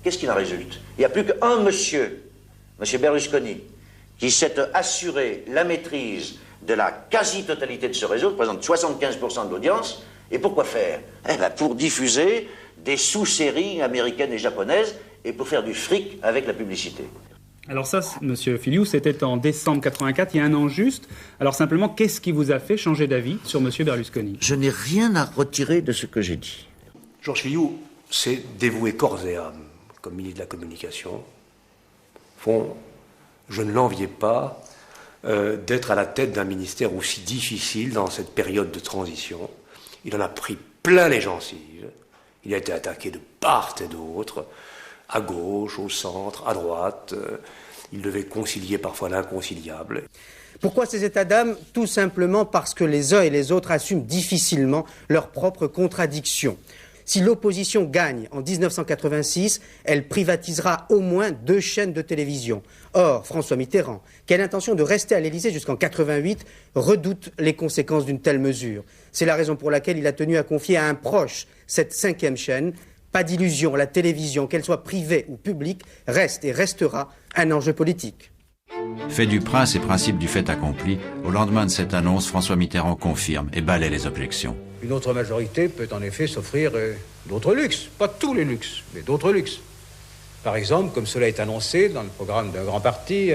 Speaker 4: Qu'est-ce qu'il en résulte? Il n'y a plus qu'un monsieur, M. Berlusconi, qui s'est assuré la maîtrise de la quasi-totalité de ce réseau, qui représente 75% de l'audience. Et pourquoi faire? Eh bien, pour diffuser des sous-séries américaines et japonaises et pour faire du fric avec la publicité.
Speaker 21: Alors ça, Monsieur Filiou, c'était en décembre 84, il y a 1 an juste. Alors simplement, qu'est-ce qui vous a fait changer d'avis sur M. Berlusconi?
Speaker 4: Je n'ai rien à retirer de ce que j'ai dit.
Speaker 9: Georges Filiou s'est dévoué corps et âme comme ministre de la Communication. Au fond, je ne l'enviais pas d'être à la tête d'un ministère aussi difficile dans cette période de transition. Il en a pris plein les gencives. Il a été attaqué de part et d'autre, à gauche, au centre, à droite. Il devait concilier parfois l'inconciliable.
Speaker 5: Pourquoi ces états d'âme? Tout simplement parce que les uns et les autres assument difficilement leurs propres contradictions. Si l'opposition gagne en 1986, elle privatisera au moins 2 chaînes de télévision. Or, François Mitterrand, qui a l'intention de rester à l'Élysée jusqu'en 88, redoute les conséquences d'une telle mesure. C'est la raison pour laquelle il a tenu à confier à un proche cette 5e chaîne. Pas d'illusion, la télévision, qu'elle soit privée ou publique, reste et restera un enjeu politique.
Speaker 6: Fait du prince et principe du fait accompli, au lendemain de cette annonce, François Mitterrand confirme et balaie les objections.
Speaker 7: Une autre majorité peut en effet s'offrir d'autres luxes, pas tous les luxes, mais d'autres luxes. Par exemple, comme cela est annoncé dans le programme d'un grand parti,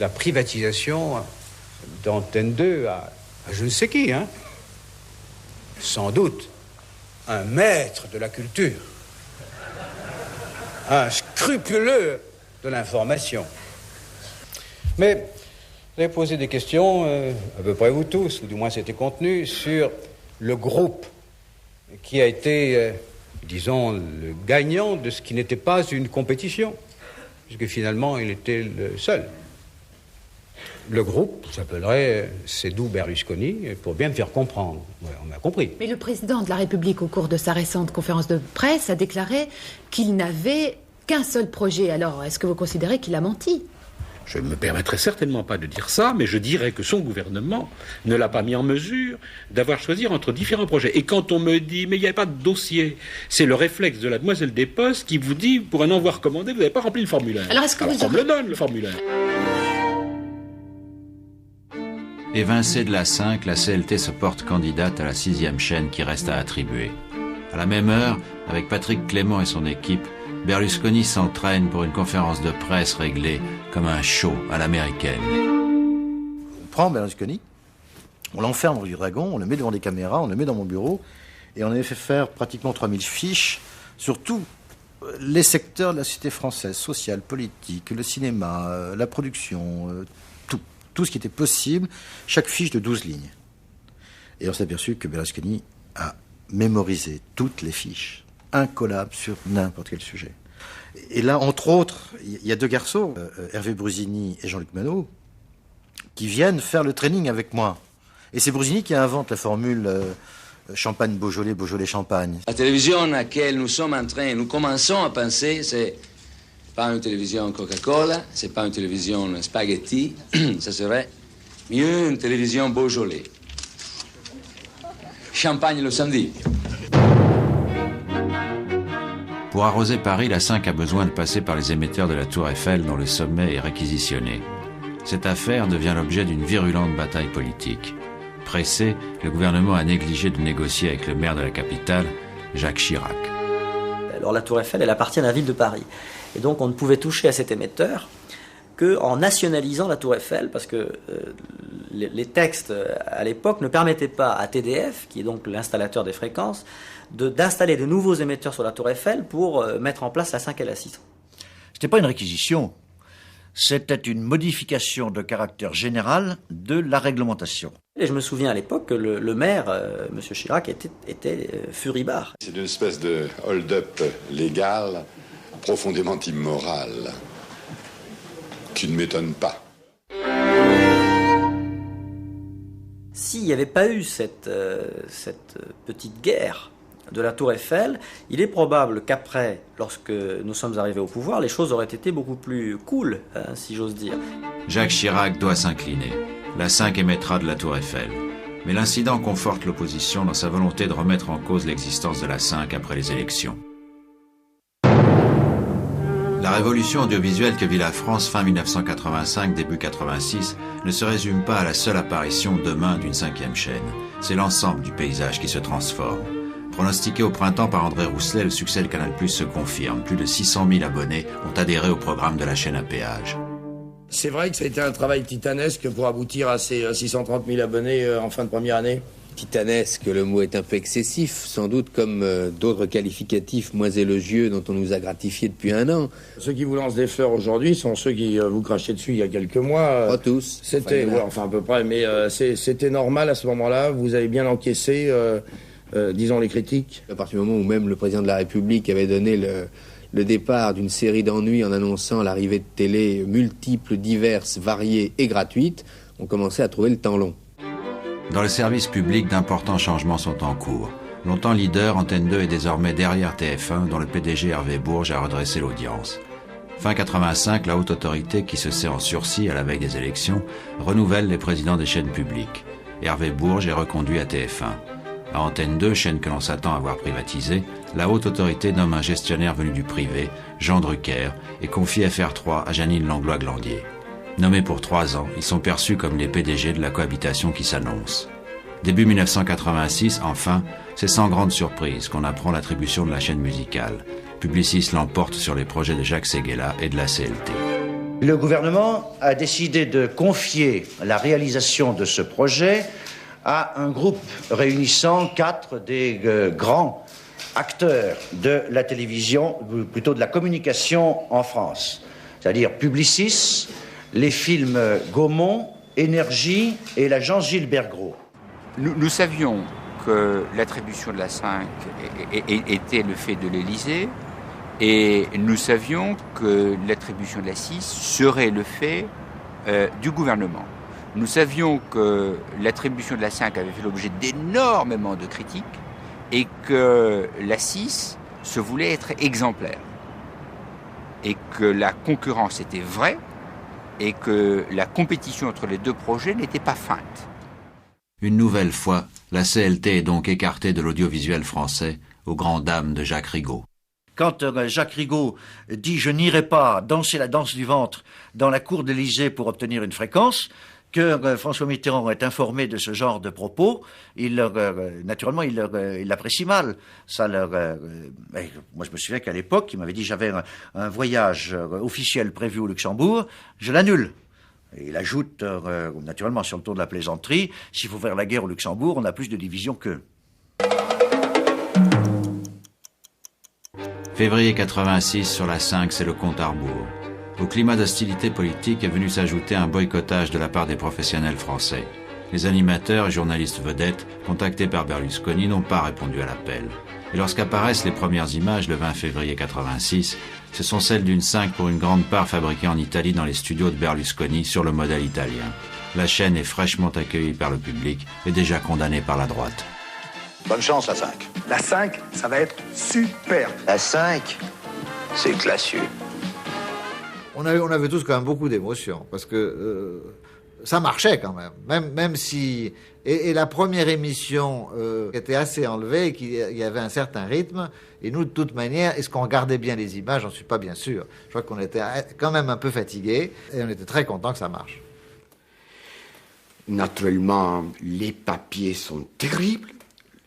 Speaker 7: la privatisation d'Antenne 2 à je ne sais qui, hein. Sans doute un maître de la culture, un scrupuleux de l'information. Mais vous avez posé des questions, à peu près vous tous, ou du moins c'était contenu, sur le groupe qui a été, disons, le gagnant de ce qui n'était pas une compétition, puisque finalement il était le seul. Le groupe s'appellerait Sedou Berlusconi, pour bien me faire comprendre. Ouais, on m'a compris.
Speaker 8: Mais le président de la République, au cours de sa récente conférence de presse, a déclaré qu'il n'avait qu'un seul projet. Alors, est-ce que vous considérez qu'il a menti ?
Speaker 16: Je ne me permettrai certainement pas de dire ça, mais je dirais que son gouvernement ne l'a pas mis en mesure d'avoir choisi entre différents projets. Et quand on me dit « mais il n'y avait pas de dossier », c'est le réflexe de la demoiselle des Postes qui vous dit « pour un envoi recommandé, vous n'avez pas rempli le formulaire ».
Speaker 8: Alors est-ce que vous
Speaker 16: on me le donne, le formulaire.
Speaker 6: Évincée de la 5, la CLT se porte candidate à la 6e chaîne qui reste à attribuer. À la même heure, avec Patrick Clément et son équipe, Berlusconi s'entraîne pour une conférence de presse réglée comme un show à l'américaine.
Speaker 2: On prend Berlusconi, on l'enferme rue du Dragon, on le met devant des caméras, on le met dans mon bureau, et on avait fait faire pratiquement 3000 fiches sur tous les secteurs de la société française, sociale, politique, le cinéma, la production, tout ce qui était possible, chaque fiche de 12 lignes. Et on s'est aperçu que Berlusconi a mémorisé toutes les fiches, incollables sur n'importe quel sujet. Et là, entre autres, il y a 2 garçons, Hervé Brusini et Jean-Luc Manot, qui viennent faire le training avec moi. Et c'est Brusini qui invente la formule Champagne Beaujolais, Beaujolais Champagne.
Speaker 10: La télévision à laquelle nous commençons à penser, c'est pas une télévision Coca-Cola, c'est pas une télévision spaghetti, ça serait mieux une télévision Beaujolais. Champagne le samedi.
Speaker 6: Pour arroser Paris, la 5 a besoin de passer par les émetteurs de la Tour Eiffel dont le sommet est réquisitionné. Cette affaire devient l'objet d'une virulente bataille politique. Pressé, le gouvernement a négligé de négocier avec le maire de la capitale, Jacques Chirac.
Speaker 11: Alors la Tour Eiffel, elle appartient à la ville de Paris. Et donc on ne pouvait toucher à cet émetteur qu'en nationalisant la Tour Eiffel, parce que les textes à l'époque ne permettaient pas à TDF, qui est donc l'installateur des fréquences, d'installer de nouveaux émetteurs sur la Tour Eiffel pour mettre en place la 5 et la 6.
Speaker 4: C'était pas une réquisition. c'était une modification de caractère général de la réglementation.
Speaker 11: Et je me souviens à l'époque que le maire, M. Chirac, était furibard.
Speaker 1: C'est une espèce de hold-up légal profondément immoral, qui ne m'étonne pas.
Speaker 11: S'il n'y avait pas eu cette petite guerre de la Tour Eiffel, il est probable qu'après, lorsque nous sommes arrivés au pouvoir, les choses auraient été beaucoup plus cool, si j'ose dire.
Speaker 6: Jacques Chirac doit s'incliner. La 5 émettra de la Tour Eiffel. Mais l'incident conforte l'opposition dans sa volonté de remettre en cause l'existence de la 5 après les élections. La révolution audiovisuelle que vit la France fin 1985, début 86, ne se résume pas à la seule apparition demain d'une 5e chaîne. C'est l'ensemble du paysage qui se transforme. Pronostiqué au printemps par André Rousselet, le succès de Canal+ se confirme. Plus de 600 000 abonnés ont adhéré au programme de la chaîne à péage.
Speaker 24: C'est vrai que ça a été un travail titanesque pour aboutir à ces 630 000 abonnés en fin de première année.
Speaker 12: Titanesque, le mot est un peu excessif, sans doute comme d'autres qualificatifs moins élogieux dont on nous a gratifié depuis un an.
Speaker 24: Ceux qui vous lancent des fleurs aujourd'hui sont ceux qui vous crachaient dessus il y a quelques mois.
Speaker 12: Pas tous.
Speaker 24: C'était, enfin à peu près, mais c'était normal à ce moment-là. Vous avez bien encaissé, disons, les critiques.
Speaker 12: À partir du moment où même le président de la République avait donné le départ d'une série d'ennuis en annonçant l'arrivée de télé multiples, diverses, variées et gratuites, on commençait à trouver le temps long.
Speaker 6: Dans le service public, d'importants changements sont en cours. Longtemps leader, Antenne 2 est désormais derrière TF1, dont le PDG Hervé Bourges a redressé l'audience. Fin 85, la haute autorité, qui se sait en sursis à la veille des élections, renouvelle les présidents des chaînes publiques. Hervé Bourges est reconduit à TF1. À Antenne 2, chaîne que l'on s'attend à voir privatisée, la haute autorité nomme un gestionnaire venu du privé, Jean Drucker, et confie FR3 à Jeanine Langlois-Glandier. Nommés pour 3 ans, ils sont perçus comme les PDG de la cohabitation qui s'annonce. Début 1986, enfin, c'est sans grande surprise qu'on apprend l'attribution de la chaîne musicale. Publicis l'emporte sur les projets de Jacques Séguéla et de la CLT.
Speaker 4: Le gouvernement a décidé de confier la réalisation de ce projet à un groupe réunissant 4 des grands acteurs de la télévision, ou plutôt de la communication en France, c'est-à-dire Publicis, les films Gaumont, Énergie et l'agence Gilbert Gros.
Speaker 13: Nous savions que l'attribution de la 5 était le fait de l'Élysée et nous savions que l'attribution de la 6 serait le fait du gouvernement. Nous savions que l'attribution de la 5 avait fait l'objet d'énormément de critiques et que la 6 se voulait être exemplaire et que la concurrence était vraie et que la compétition entre les deux projets n'était pas feinte.
Speaker 6: Une nouvelle fois, la CLT est donc écartée de l'audiovisuel français, aux grandes dames de Jacques Rigaud.
Speaker 4: Quand Jacques Rigaud dit « je n'irai pas danser la danse du ventre dans la cour de l'Élysée pour obtenir une fréquence », que François Mitterrand est informé de ce genre de propos, naturellement, il l'apprécie mal. Moi, je me souviens qu'à l'époque, il m'avait dit j'avais un voyage officiel prévu au Luxembourg, je l'annule. Et il ajoute, naturellement, sur le ton de la plaisanterie, s'il faut faire la guerre au Luxembourg, on a plus de divisions qu'eux.
Speaker 6: Février 86, sur la 5, c'est le compte à rebours. Au climat d'hostilité politique est venu s'ajouter un boycottage de la part des professionnels français. Les animateurs et journalistes vedettes, contactés par Berlusconi, n'ont pas répondu à l'appel. Et lorsqu'apparaissent les premières images le 20 février 86, ce sont celles d'une 5 pour une grande part fabriquée en Italie dans les studios de Berlusconi sur le modèle italien. La chaîne est fraîchement accueillie par le public et déjà condamnée par la droite.
Speaker 14: Bonne chance, la 5.
Speaker 15: La 5, ça va être super.
Speaker 14: La 5, c'est classieux.
Speaker 3: On avait tous quand même beaucoup d'émotions, parce que ça marchait quand même. Même si... Et la première émission était assez enlevée, qu'il y avait un certain rythme, et nous, de toute manière, est-ce qu'on regardait bien les images? J'en suis pas bien sûr. Je crois qu'on était quand même un peu fatigués, et on était très contents que ça marche.
Speaker 19: Naturellement, les papiers sont terribles,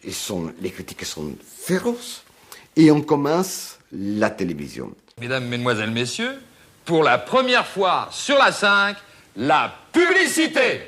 Speaker 19: les critiques sont féroces, et on commence la télévision.
Speaker 17: Mesdames, Mesdemoiselles, Messieurs, pour la première fois sur la 5, la publicité.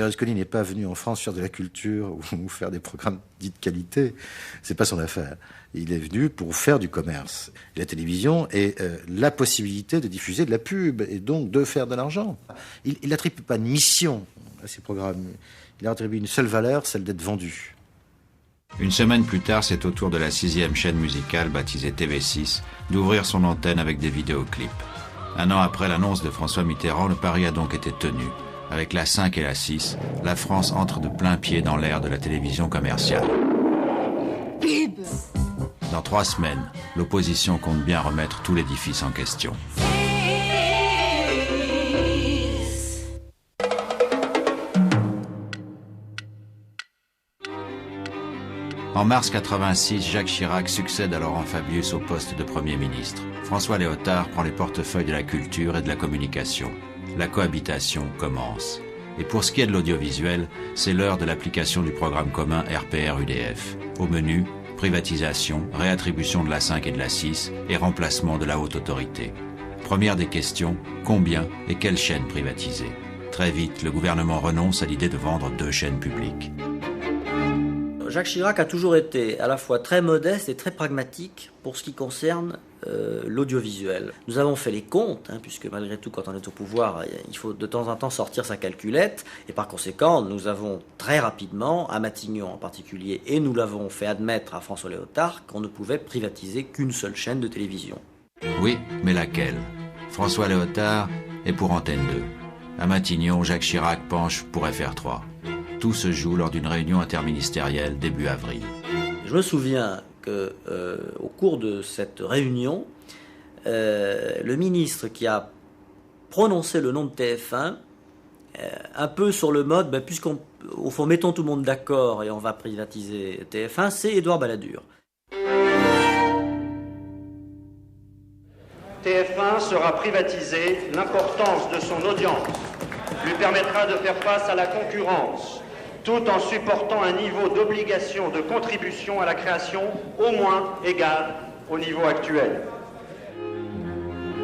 Speaker 2: Berlusconi n'est pas venu en France faire de la culture ou faire des programmes dits de qualité. C'est pas son affaire. Il est venu pour faire du commerce. La télévision est la possibilité de diffuser de la pub et donc de faire de l'argent. Il n'attribue pas de mission à ces programmes. Il attribue une seule valeur, celle d'être vendu.
Speaker 6: Une semaine plus tard, c'est au tour de la 6e chaîne musicale, baptisée TV6, d'ouvrir son antenne avec des vidéoclips. Un an après l'annonce de François Mitterrand, le pari a donc été tenu. Avec la 5 et la 6, la France entre de plein pied dans l'ère de la télévision commerciale.
Speaker 8: Pub.
Speaker 6: Dans 3 semaines, l'opposition compte bien remettre tout l'édifice en question. En mars 86, Jacques Chirac succède à Laurent Fabius au poste de Premier ministre. François Léotard prend les portefeuilles de la culture et de la communication. La cohabitation commence. Et pour ce qui est de l'audiovisuel, c'est l'heure de l'application du programme commun RPR-UDF. Au menu, privatisation, réattribution de la 5 et de la 6 et remplacement de la haute autorité. Première des questions, combien et quelles chaînes privatiser? Très vite, le gouvernement renonce à l'idée de vendre 2 chaînes publiques.
Speaker 11: Jacques Chirac a toujours été à la fois très modeste et très pragmatique pour ce qui concerne l'audiovisuel. Nous avons fait les comptes, puisque malgré tout, quand on est au pouvoir, il faut de temps en temps sortir sa calculette, et par conséquent, nous avons très rapidement, à Matignon en particulier, et nous l'avons fait admettre à François Léotard, qu'on ne pouvait privatiser qu'une seule chaîne de télévision.
Speaker 6: Oui, mais laquelle? François Léotard est pour Antenne 2. À Matignon, Jacques Chirac penche pour FR3. Tout se joue lors d'une réunion interministérielle début avril.
Speaker 11: Je me souviens que, au cours de cette réunion, le ministre qui a prononcé le nom de TF1, un peu sur le mode, puisqu'au fond, mettons tout le monde d'accord et on va privatiser TF1, c'est Édouard Balladur.
Speaker 18: TF1 sera privatisé, l'importance de son audience lui permettra de faire face à la concurrence, tout en supportant un niveau d'obligation de contribution à la création au moins égal au niveau actuel.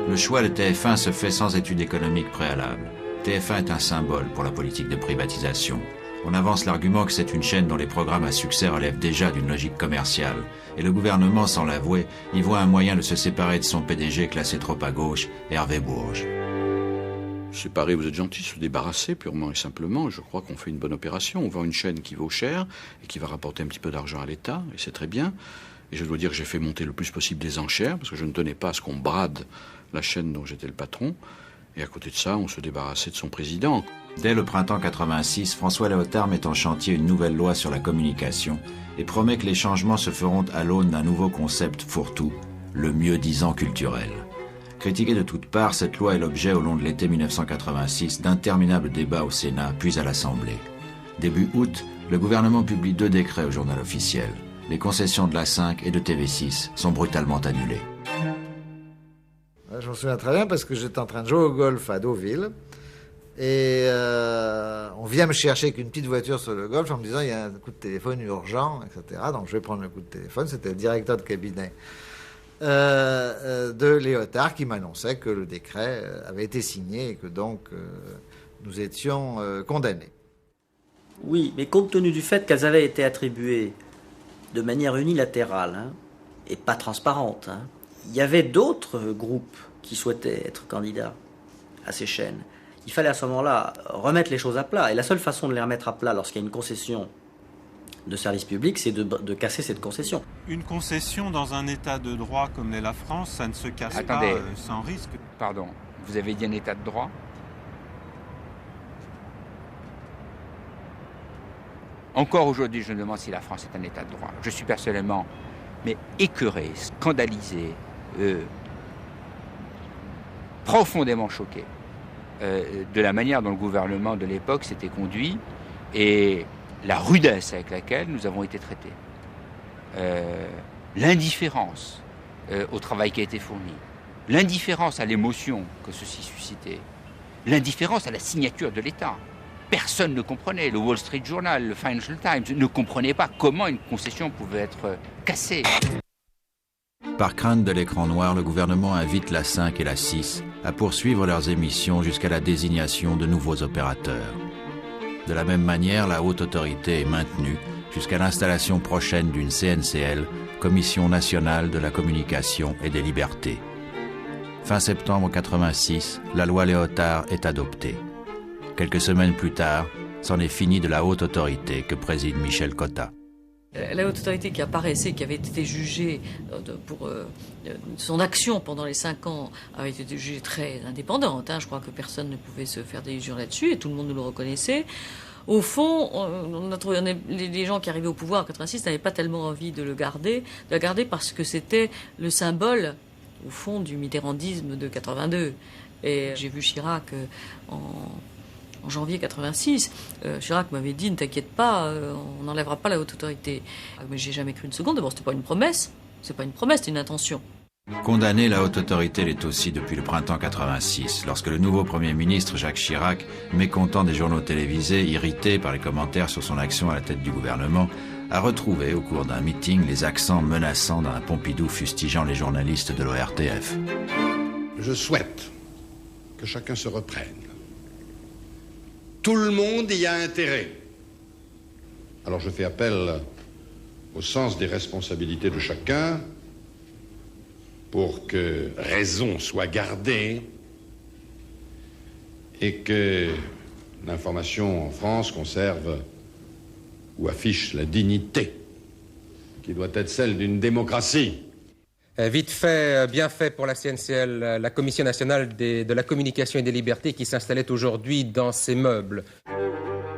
Speaker 6: Le choix de TF1 se fait sans étude économique préalable. TF1 est un symbole pour la politique de privatisation. On avance l'argument que c'est une chaîne dont les programmes à succès relèvent déjà d'une logique commerciale. Et le gouvernement, sans l'avouer, y voit un moyen de se séparer de son PDG classé trop à gauche, Hervé Bourges.
Speaker 20: Séparer, vous êtes gentil, se débarrasser purement et simplement, je crois qu'on fait une bonne opération. On vend une chaîne qui vaut cher et qui va rapporter un petit peu d'argent à l'État, et c'est très bien. Et je dois dire que j'ai fait monter le plus possible des enchères, parce que je ne tenais pas à ce qu'on brade la chaîne dont j'étais le patron. Et à côté de ça, on se débarrassait de son président.
Speaker 6: Dès le printemps 86, François Léotard met en chantier une nouvelle loi sur la communication et promet que les changements se feront à l'aune d'un nouveau concept fourre-tout, le mieux-disant culturel. Critiquée de toutes parts, cette loi est l'objet au long de l'été 1986 d'interminables débats au Sénat, puis à l'Assemblée. Début août, le gouvernement publie 2 décrets au journal officiel. Les concessions de la 5 et de TV6 sont brutalement annulées.
Speaker 3: Je me souviens très bien parce que j'étais en train de jouer au golf à Deauville et on vient me chercher avec une petite voiture sur le golf en me disant il y a un coup de téléphone urgent, etc. Donc je vais prendre le coup de téléphone, c'était le directeur de cabinet de Léotard qui m'annonçait que le décret avait été signé et que donc nous étions condamnés.
Speaker 11: Oui, mais compte tenu du fait qu'elles avaient été attribuées de manière unilatérale et pas transparente, il y avait d'autres groupes qui souhaitaient être candidats à ces chaînes. Il fallait à ce moment-là remettre les choses à plat. Et la seule façon de les remettre à plat lorsqu'il y a une concession de service public, c'est de casser cette concession.
Speaker 22: Une concession dans un état de droit comme l'est la France, ça ne se casse pas sans risque.
Speaker 13: Pardon, vous avez dit un état de droit ? Encore aujourd'hui, je me demande si la France est un état de droit. Je suis personnellement écœuré, scandalisé, profondément choqué de la manière dont le gouvernement de l'époque s'était conduit et la rudesse avec laquelle nous avons été traités. L'indifférence au travail qui a été fourni, l'indifférence à l'émotion que ceci suscitait, l'indifférence à la signature de l'État. Personne ne comprenait. Le Wall Street Journal, le Financial Times ne comprenaient pas comment une concession pouvait être cassée.
Speaker 6: Par crainte de l'écran noir, le gouvernement invite la 5 et la 6 à poursuivre leurs émissions jusqu'à la désignation de nouveaux opérateurs. De la même manière, la haute autorité est maintenue jusqu'à l'installation prochaine d'une CNCL, Commission nationale de la communication et des libertés. Fin septembre 86, la loi Léotard est adoptée. Quelques semaines plus tard, c'en est fini de la haute autorité que préside Michel Cotta.
Speaker 5: La haute autorité qui apparaissait, qui avait été jugée pour son action pendant les 5 ans, avait été jugée très indépendante. Je crois que personne ne pouvait se faire d'illusions là-dessus et tout le monde nous le reconnaissait. Au fond, on a trouvé, les gens qui arrivaient au pouvoir en 86 n'avaient pas tellement envie de la garder parce que c'était le symbole, au fond, du mitterrandisme de 82. Et j'ai vu Chirac en janvier 86, Chirac m'avait dit « Ne t'inquiète pas, on n'enlèvera pas la haute autorité ». Mais j'ai jamais cru une seconde. D'abord, c'était pas une promesse. C'est pas une promesse, c'est une intention.
Speaker 6: Condamner la haute autorité l'est aussi depuis le printemps 86, lorsque le nouveau Premier ministre Jacques Chirac, mécontent des journaux télévisés, irrité par les commentaires sur son action à la tête du gouvernement, a retrouvé au cours d'un meeting les accents menaçants d'un Pompidou fustigeant les journalistes de l'ORTF.
Speaker 9: Je souhaite que chacun se reprenne. Tout le monde y a intérêt. Alors je fais appel au sens des responsabilités de chacun pour que raison soit gardée et que l'information en France conserve ou affiche la dignité qui doit être celle d'une démocratie.
Speaker 21: Vite fait, bien fait pour la CNCL, la Commission nationale de la communication et des libertés qui s'installait aujourd'hui dans ces meubles.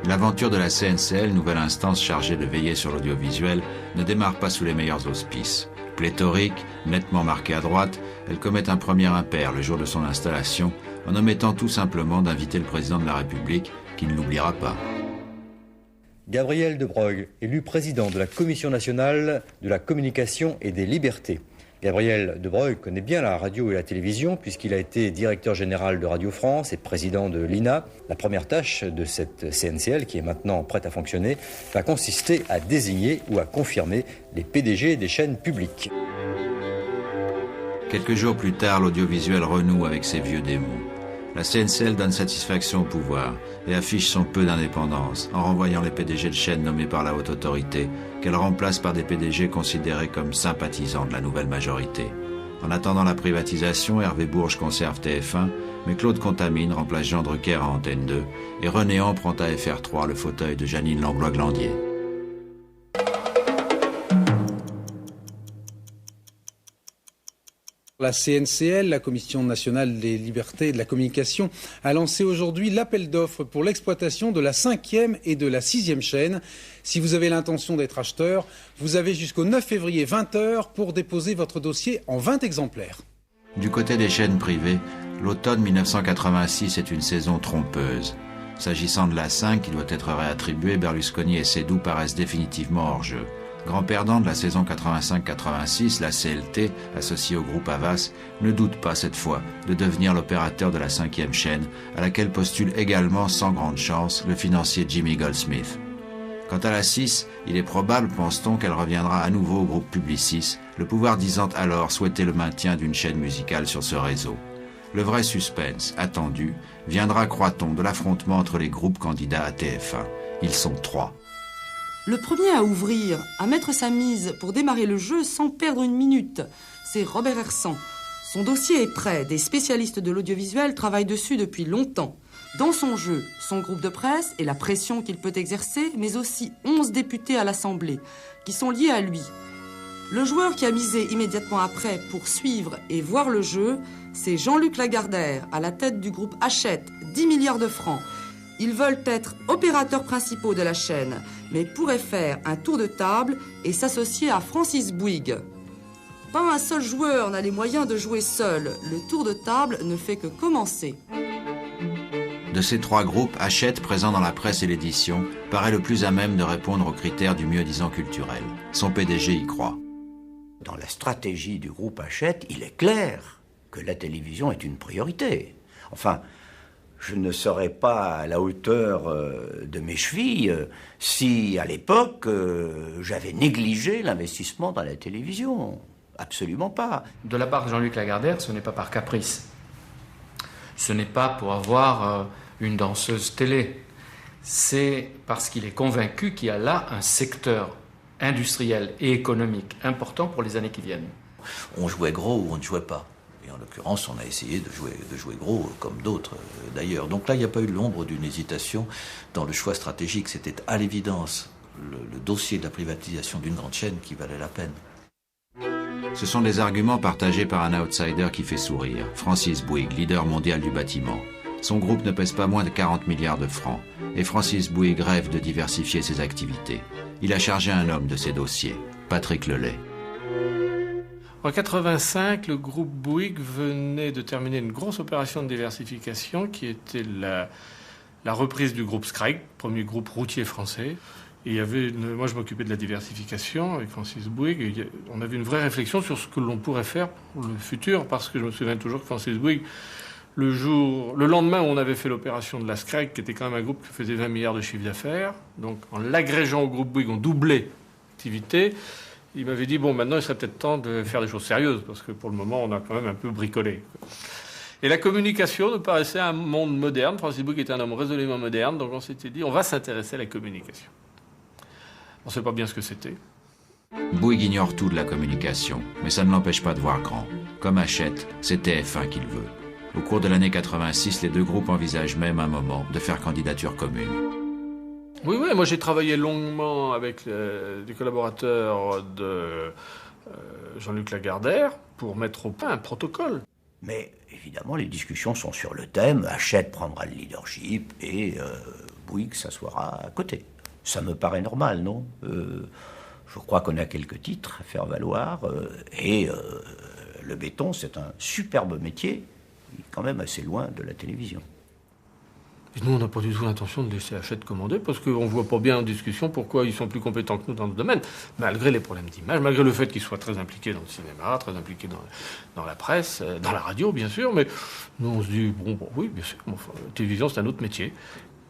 Speaker 6: L'aventure de la CNCL, nouvelle instance chargée de veiller sur l'audiovisuel, ne démarre pas sous les meilleurs auspices. Pléthorique, nettement marquée à droite, elle commet un premier impair le jour de son installation en omettant tout simplement d'inviter le président de la République, qui ne l'oubliera pas.
Speaker 23: Gabriel de Broglie, élu président de la Commission nationale de la communication et des libertés. Gabriel de Broglie connaît bien la radio et la télévision puisqu'il a été directeur général de Radio France et président de l'INA. La première tâche de cette CNCL, qui est maintenant prête à fonctionner, va consister à désigner ou à confirmer les PDG des chaînes publiques.
Speaker 6: Quelques jours plus tard, l'audiovisuel renoue avec ses vieux démons. La CNCL donne satisfaction au pouvoir et affiche son peu d'indépendance en renvoyant les PDG de chaînes nommés par la haute autorité, qu'elle remplace par des PDG considérés comme sympathisants de la nouvelle majorité. En attendant la privatisation, Hervé Bourges conserve TF1, mais Claude Contamine remplace Jean Drucker à Antenne 2 et Renéan prend à FR3 le fauteuil de Jeannine Langlois-Glandier.
Speaker 25: La CNCL, la Commission nationale des libertés et de la communication, a lancé aujourd'hui l'appel d'offres pour l'exploitation de la 5e et de la 6e chaîne. Si vous avez l'intention d'être acheteur, vous avez jusqu'au 9 février 20h pour déposer votre dossier en 20 exemplaires.
Speaker 6: Du côté des chaînes privées, l'automne 1986 est une saison trompeuse. S'agissant de la 5 qui doit être réattribuée, Berlusconi et Seydoux paraissent définitivement hors jeu. Grand perdant de la saison 85-86, la CLT, associée au groupe Havas, ne doute pas cette fois de devenir l'opérateur de la 5e chaîne, à laquelle postule également sans grande chance le financier Jimmy Goldsmith. Quant à la 6, il est probable, pense-t-on, qu'elle reviendra à nouveau au groupe Publicis, le pouvoir disant alors souhaiter le maintien d'une chaîne musicale sur ce réseau. Le vrai suspense, attendu, viendra, croit-on, de l'affrontement entre les groupes candidats à TF1. Ils sont 3.
Speaker 26: Le premier à ouvrir, à mettre sa mise pour démarrer le jeu sans perdre une minute, c'est Robert Hersan. Son dossier est prêt, des spécialistes de l'audiovisuel travaillent dessus depuis longtemps. Dans son jeu, son groupe de presse et la pression qu'il peut exercer, mais aussi 11 députés à l'Assemblée, qui sont liés à lui. Le joueur qui a misé immédiatement après pour suivre et voir le jeu, c'est Jean-Luc Lagardère, à la tête du groupe Hachette, 10 milliards de francs. Ils veulent être opérateurs principaux de la chaîne, mais pourraient faire un tour de table et s'associer à Francis Bouygues. Pas un seul joueur n'a les moyens de jouer seul. Le tour de table ne fait que commencer.
Speaker 6: De ces 3 groupes, Hachette, présent dans la presse et l'édition, paraît le plus à même de répondre aux critères du mieux-disant culturel. Son PDG y croit.
Speaker 27: Dans la stratégie du groupe Hachette, il est clair que la télévision est une priorité. Enfin, je ne serais pas à la hauteur de mes chevilles si, à l'époque, j'avais négligé l'investissement dans la télévision. Absolument pas.
Speaker 28: De la part de Jean-Luc Lagardère, ce n'est pas par caprice. Ce n'est pas pour avoir une danseuse télé. c'est parce qu'il est convaincu qu'il y a là un secteur industriel et économique important pour les années qui viennent.
Speaker 1: On jouait gros ou on ne jouait pas. Et en l'occurrence, on a essayé de jouer gros, comme d'autres d'ailleurs. Donc là, il n'y a pas eu l'ombre d'une hésitation dans le choix stratégique. C'était à l'évidence le dossier de la privatisation d'une grande chaîne qui valait la peine.
Speaker 6: Ce sont des arguments partagés par un outsider qui fait sourire, Francis Bouygues, leader mondial du bâtiment. Son groupe ne pèse pas moins de 40 milliards de francs, et Francis Bouygues rêve de diversifier ses activités. Il a chargé un homme de ses dossiers, Patrick Lelay.
Speaker 4: En 1985, le groupe Bouygues venait de terminer une grosse opération de diversification qui était la reprise du groupe Scraig, premier groupe routier français. Et moi, je m'occupais de la diversification avec Francis Bouygues. Et on avait une vraie réflexion sur ce que l'on pourrait faire pour le futur, parce que je me souviens toujours que Francis Bouygues, le lendemain où on avait fait l'opération de la Scraig, qui était quand même un groupe qui faisait 20 milliards de chiffre d'affaires, donc en l'agrégeant au groupe Bouygues, on doublait l'activité. Il m'avait dit, bon, maintenant, il serait peut-être temps de faire des choses sérieuses, parce que pour le moment, on a quand même un peu bricolé. Et la communication nous paraissait un monde moderne. Francis Bouygues était un homme résolument moderne, donc on s'était dit, on va s'intéresser à la communication. On ne sait pas bien ce que c'était.
Speaker 6: Bouygues ignore tout de la communication, mais ça ne l'empêche pas de voir grand. Comme Hachette, c'est TF1 qu'il veut. Au cours de l'année 86, les deux groupes envisagent même un moment de faire candidature commune.
Speaker 4: Oui, moi j'ai travaillé longuement avec des collaborateurs de Jean-Luc Lagardère pour mettre au point un protocole.
Speaker 27: Mais évidemment, les discussions sont sur le thème. Hachette prendra le leadership et Bouygues s'assoira à côté. Ça me paraît normal, non ? Je crois qu'on a quelques titres à faire valoir. Le béton, c'est un superbe métier, quand même assez loin de la télévision.
Speaker 4: Et nous, on n'a pas du tout l'intention de laisser Hachette commander, parce qu'on ne voit pas bien en discussion pourquoi ils sont plus compétents que nous dans le domaine, malgré les problèmes d'image, malgré le fait qu'ils soient très impliqués dans le cinéma, très impliqués dans la presse, dans la radio, bien sûr, mais nous, on se dit, oui, bien sûr, la télévision, c'est un autre métier.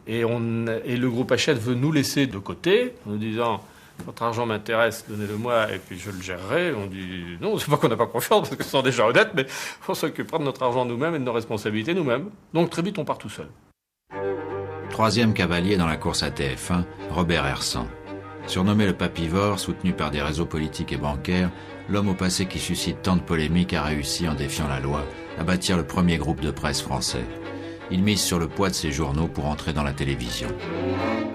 Speaker 4: Et le groupe Hachette veut nous laisser de côté, en nous disant, votre argent m'intéresse, donnez-le-moi, et puis je le gérerai. On dit, non, c'est pas qu'on n'a pas confiance, parce que ce sont déjà honnêtes, mais on s'occupera de notre argent nous-mêmes et de nos responsabilités nous-mêmes. Donc très vite, on part tout seul.
Speaker 6: Troisième cavalier dans la course à TF1, Robert Hersan. Surnommé le papivore, soutenu par des réseaux politiques et bancaires, l'homme au passé qui suscite tant de polémiques a réussi, en défiant la loi, à bâtir le premier groupe de presse français. Il mise sur le poids de ses journaux pour entrer dans la télévision.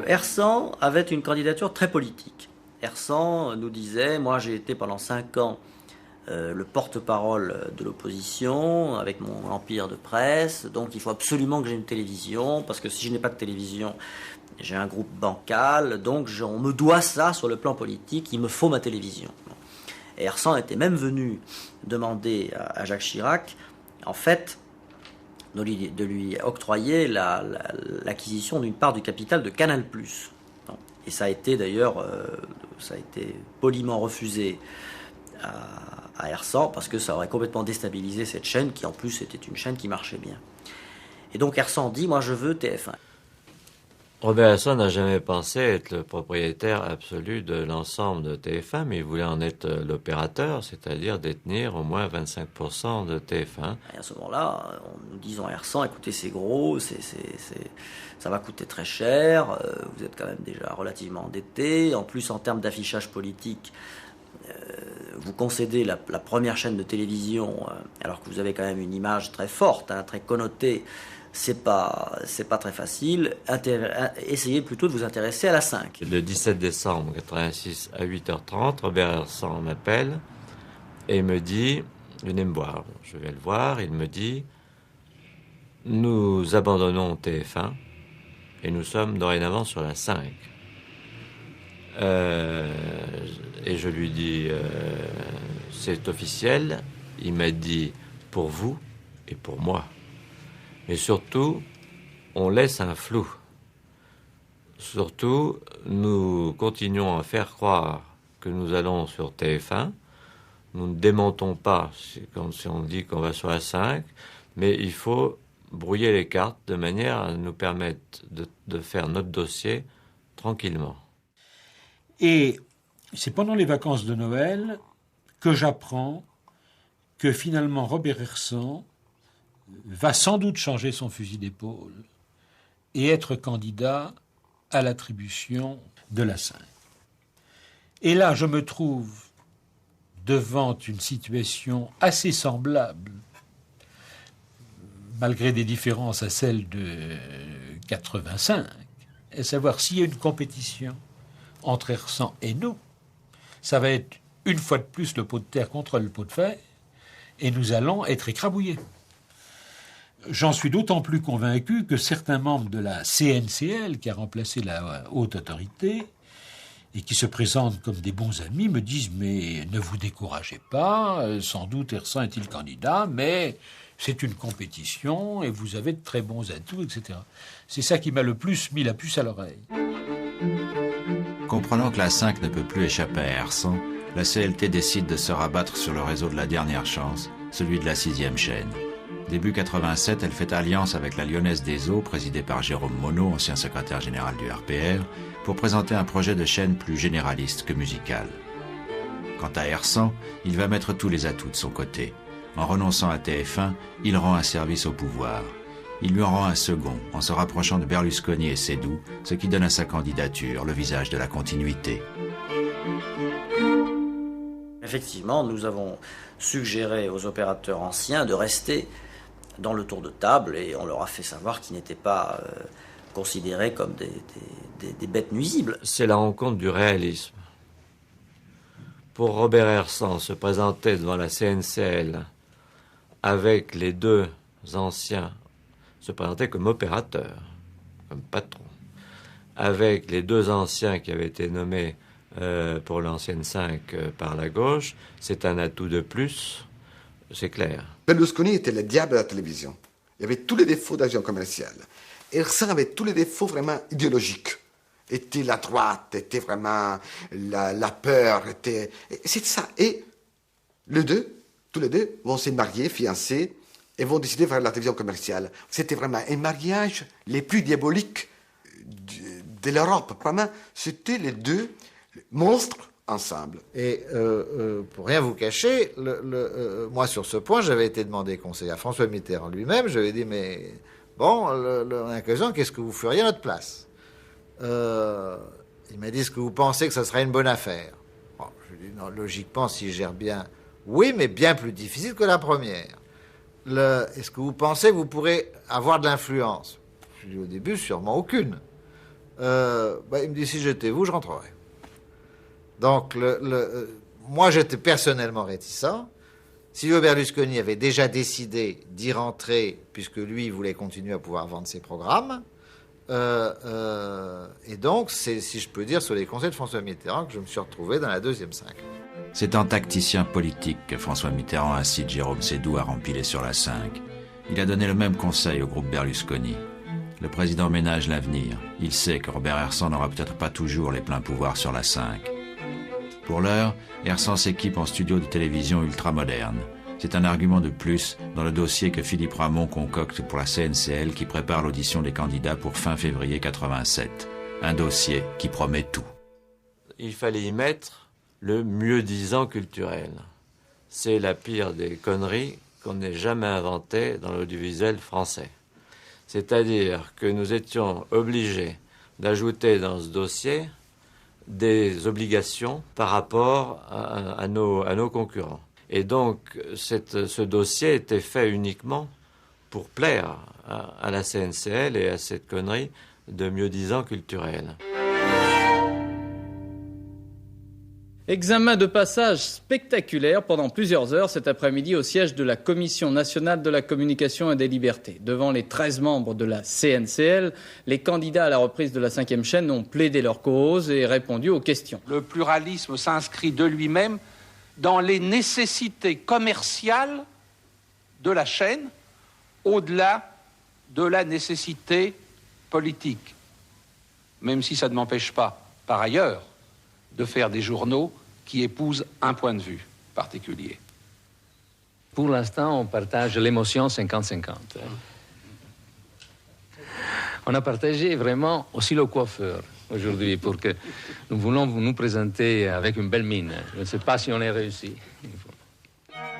Speaker 11: Hersan avait une candidature très politique. Hersan nous disait, moi j'ai été pendant 5 ans le porte-parole de l'opposition avec mon empire de presse, donc il faut absolument que j'ai une télévision, parce que si je n'ai pas de télévision, j'ai un groupe bancal, donc on me doit ça sur le plan politique, il me faut ma télévision. Et Hersan était même venu demander à Jacques Chirac, en fait, de lui octroyer l'acquisition d'une part du capital de Canal+. Et ça a été d'ailleurs poliment refusé à Hersan, parce que ça aurait complètement déstabilisé cette chaîne, qui en plus était une chaîne qui marchait bien. Et donc Hersan dit, moi je veux TF1.
Speaker 7: Robert Hersan n'a jamais pensé être le propriétaire absolu de l'ensemble de TF1, mais il voulait en être l'opérateur, c'est-à-dire détenir au moins 25% de TF1.
Speaker 11: Et à ce moment-là, nous disons à Hersan, écoutez, c'est gros, ça va coûter très cher, vous êtes quand même déjà relativement endetté, en plus en termes d'affichage politique, vous concédez la première chaîne de télévision, alors que vous avez quand même une image très forte, très connotée, c'est pas très facile. Essayez plutôt de vous intéresser à la 5.
Speaker 7: Le 17 décembre 86 à 8h30, Robert Hersan m'appelle et me dit, venez me voir. Je vais le voir, il me dit, nous abandonnons TF1 et nous sommes dorénavant sur la 5. Et je lui dis, c'est officiel. Il m'a dit, pour vous et pour moi. Mais surtout, on laisse un flou. Surtout, nous continuons à faire croire que nous allons sur TF1. Nous ne démontons pas, comme si on dit qu'on va sur la 5, mais il faut brouiller les cartes de manière à nous permettre de faire notre dossier tranquillement.
Speaker 10: Et c'est pendant les vacances de Noël que j'apprends que finalement Robert Hersan va sans doute changer son fusil d'épaule et être candidat à l'attribution de la 5. Et là, je me trouve devant une situation assez semblable, malgré des différences à celle de 85, à savoir s'il y a une compétition entre Hersan et nous, ça va être une fois de plus le pot de terre contre le pot de fer, et nous allons être écrabouillés. J'en suis d'autant plus convaincu que certains membres de la CNCL, qui a remplacé la haute autorité, et qui se présentent comme des bons amis, me disent « Mais ne vous découragez pas, sans doute Hersan est-il candidat, mais c'est une compétition et vous avez de très bons atouts, etc. » C'est ça qui m'a le plus mis la puce à l'oreille.
Speaker 6: Comprenant que la 5 ne peut plus échapper à Hersan, la CLT décide de se rabattre sur le réseau de la dernière chance, celui de la 6e chaîne. Début 87, elle fait alliance avec la Lyonnaise des Eaux, présidée par Jérôme Monod, ancien secrétaire général du RPR, pour présenter un projet de chaîne plus généraliste que musical. Quant à Hersan, il va mettre tous les atouts de son côté. En renonçant à TF1, il rend un service au pouvoir. Il lui en rend un second, en se rapprochant de Berlusconi et Seydoux, ce qui donne à sa candidature le visage de la continuité.
Speaker 11: Effectivement, nous avons suggéré aux opérateurs anciens de rester dans le tour de table et on leur a fait savoir qu'ils n'étaient pas considérés comme des bêtes nuisibles.
Speaker 7: C'est la rencontre du réalisme. Pour Robert Hersan se présenter devant la CNCL avec les deux anciens, se présenter comme opérateur, comme patron, avec les deux anciens qui avaient été nommés pour l'ancienne 5 par la gauche, c'est un atout de plus, c'est clair.
Speaker 2: Berlusconi était le diable de la télévision. Il y avait tous les défauts d'agent commercial. Hersan avait tous les défauts vraiment idéologiques. Était la droite, était vraiment la peur, c'est ça. Et tous les deux vont se marier, fiancés, et vont décider de faire la télévision commerciale. C'était vraiment un mariage les plus diaboliques de l'Europe. Vraiment, c'était les deux monstres ensemble.
Speaker 3: Et pour rien vous cacher, moi sur ce point, j'avais été demandé conseil à François Mitterrand lui-même. Je lui ai dit, mais bon, on a question, qu'est-ce que vous feriez à notre place? Il m'a dit, est-ce que vous pensez que ça serait une bonne affaire? Bon, je lui ai dit, non, logiquement, s'il gère bien, oui, mais bien plus difficile que la première. Est-ce que vous pensez que vous pourrez avoir de l'influence? Je lui ai dit, au début, sûrement aucune. Il me dit, si j'étais vous, je rentrerais. Donc, moi, j'étais personnellement réticent. Silvio Berlusconi avait déjà décidé d'y rentrer, puisque lui, il voulait continuer à pouvoir vendre ses programmes. Et donc, c'est, si je peux dire, sur les conseils de François Mitterrand que je me suis retrouvé dans la deuxième 5.
Speaker 6: C'est en tacticien politique que François Mitterrand incite Jérôme Seydoux à rempiler sur la 5. Il a donné le même conseil au groupe Berlusconi. Le président ménage l'avenir. Il sait que Robert Hersan n'aura peut-être pas toujours les pleins pouvoirs sur la 5. Pour l'heure, Hersan s'équipe en studio de télévision ultramoderne. C'est un argument de plus dans le dossier que Philippe Ramon concocte pour la CNCL qui prépare l'audition des candidats pour fin février 87. Un dossier qui promet tout.
Speaker 7: Il fallait y mettre le mieux-disant culturel. C'est la pire des conneries qu'on n'ait jamais inventées dans l'audiovisuel français. C'est-à-dire que nous étions obligés d'ajouter dans ce dossier des obligations par rapport à nos concurrents. Et donc, ce dossier était fait uniquement pour plaire à la CNCL et à cette connerie de mieux-disant culturel.
Speaker 12: Examen de passage spectaculaire pendant plusieurs heures cet après-midi au siège de la Commission nationale de la communication et des libertés. Devant les 13 membres de la CNCL, les candidats à la reprise de la 5e chaîne ont plaidé leur cause et répondu aux questions.
Speaker 14: Le pluralisme s'inscrit de lui-même dans les nécessités commerciales de la chaîne, au-delà de la nécessité politique. Même si ça ne m'empêche pas, par ailleurs, de faire des journaux qui épousent un point de vue particulier.
Speaker 28: Pour l'instant, on partage l'émotion 50-50. On a partagé vraiment aussi le coiffeur aujourd'hui pour que nous voulons nous présenter avec une belle mine. Je ne sais pas si on est réussi.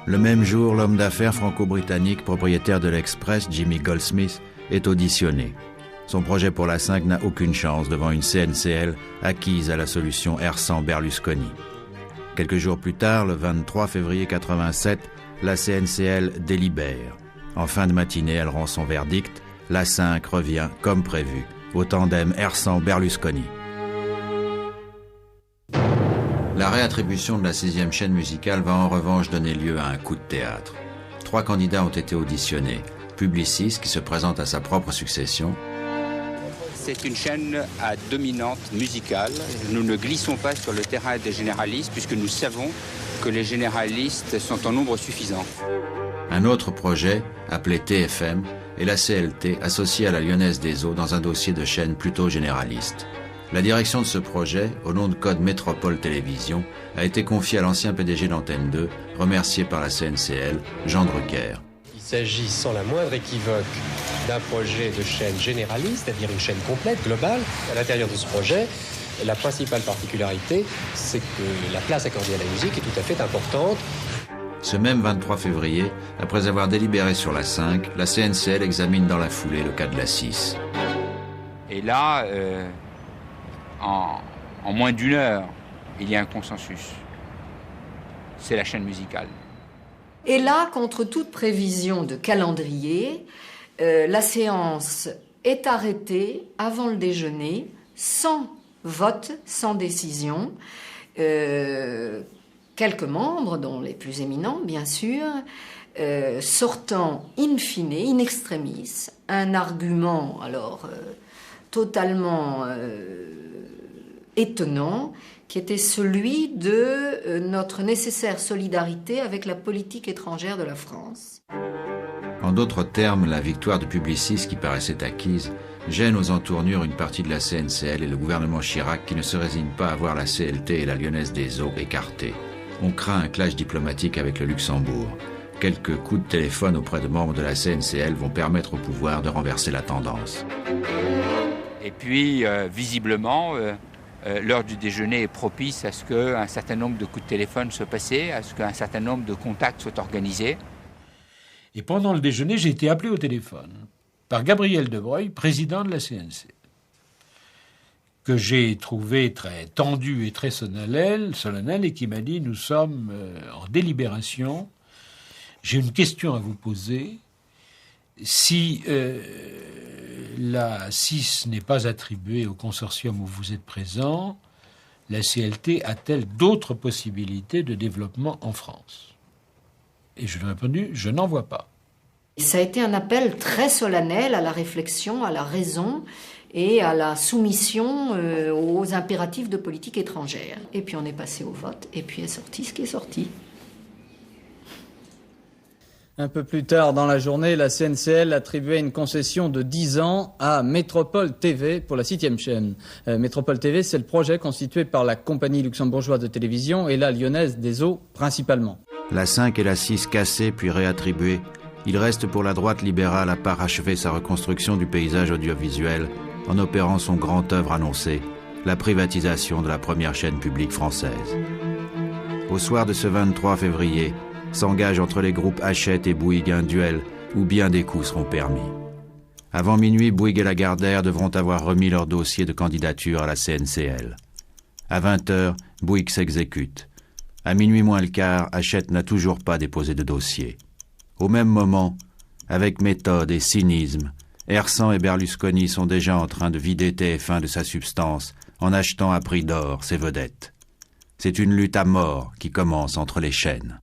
Speaker 6: Le même jour, l'homme d'affaires franco-britannique, propriétaire de l'Express, Jimmy Goldsmith, est auditionné. Son projet pour la 5 n'a aucune chance devant une CNCL acquise à la solution Hersant-Berlusconi. Quelques jours plus tard, le 23 février 87, la CNCL délibère. En fin de matinée, elle rend son verdict. La 5 revient, comme prévu, au tandem Hersant-Berlusconi. La réattribution de la 6e chaîne musicale va en revanche donner lieu à un coup de théâtre. 3 candidats ont été auditionnés. Publicis, qui se présente à sa propre succession.
Speaker 13: C'est une chaîne à dominante musicale. Nous ne glissons pas sur le terrain des généralistes puisque nous savons que les généralistes sont en nombre suffisant.
Speaker 6: Un autre projet, appelé TFM, est la CLT associée à la Lyonnaise des Eaux dans un dossier de chaîne plutôt généraliste. La direction de ce projet, au nom de code Métropole Télévision, a été confiée à l'ancien PDG d'Antenne 2, remercié par la CNCL, Jean Drucker.
Speaker 8: Il s'agit sans la moindre équivoque d'un projet de chaîne généraliste, c'est-à-dire une chaîne complète, globale. À l'intérieur de ce projet, la principale particularité, c'est que la place accordée à la musique est tout à fait importante.
Speaker 6: Ce même 23 février, après avoir délibéré sur la 5, la CNCL examine dans la foulée le cas de la 6.
Speaker 13: Et là, en moins d'une heure, il y a un consensus. C'est la chaîne musicale.
Speaker 15: Et là, contre toute prévision de calendrier, la séance est arrêtée avant le déjeuner, sans vote, sans décision. Quelques membres, dont les plus éminents, bien sûr, sortant in fine, in extremis, un argument alors totalement étonnant, qui était celui de notre nécessaire solidarité avec la politique étrangère de la France.
Speaker 6: En d'autres termes, la victoire de Publicis, qui paraissait acquise, gêne aux entournures une partie de la CNCL et le gouvernement Chirac qui ne se résigne pas à voir la CLT et la Lyonnaise des Eaux écartées. On craint un clash diplomatique avec le Luxembourg. Quelques coups de téléphone auprès de membres de la CNCL vont permettre au pouvoir de renverser la tendance.
Speaker 13: Et puis, visiblement, l'heure du déjeuner est propice à ce qu'un certain nombre de coups de téléphone soient passés, à ce qu'un certain nombre de contacts soient organisés.
Speaker 10: Et pendant le déjeuner, j'ai été appelé au téléphone par Gabriel de Broglie, président de la CNC, que j'ai trouvé très tendu et très solennel et qui m'a dit « Nous sommes en délibération, j'ai une question à vous poser. Si la 6 n'est pas attribuée au consortium où vous êtes présent, la CLT a-t-elle d'autres possibilités de développement en France ?» Et je lui ai répondu « Je n'en vois pas ».
Speaker 15: Ça a été un appel très solennel à la réflexion, à la raison et à la soumission aux impératifs de politique étrangère. Et puis on est passé au vote, et puis est sorti ce qui est sorti.
Speaker 12: Un peu plus tard dans la journée, la CNCL attribuait une concession de 10 ans à Métropole TV pour la 6e chaîne. Métropole TV, c'est le projet constitué par la compagnie luxembourgeoise de télévision et la Lyonnaise des Eaux principalement.
Speaker 6: La 5 et la 6 cassées puis réattribuées, il reste pour la droite libérale à parachever sa reconstruction du paysage audiovisuel en opérant son grand œuvre annoncé, la privatisation de la première chaîne publique française. Au soir de ce 23 février, s'engage entre les groupes Hachette et Bouygues un duel où bien des coups seront permis. Avant minuit, Bouygues et Lagardère devront avoir remis leur dossier de candidature à la CNCL. À 20h, Bouygues s'exécute. À minuit moins le quart, Hachette n'a toujours pas déposé de dossier. Au même moment, avec méthode et cynisme, Hersant et Berlusconi sont déjà en train de vider TF1 de sa substance en achetant à prix d'or ses vedettes. C'est une lutte à mort qui commence entre les chaînes.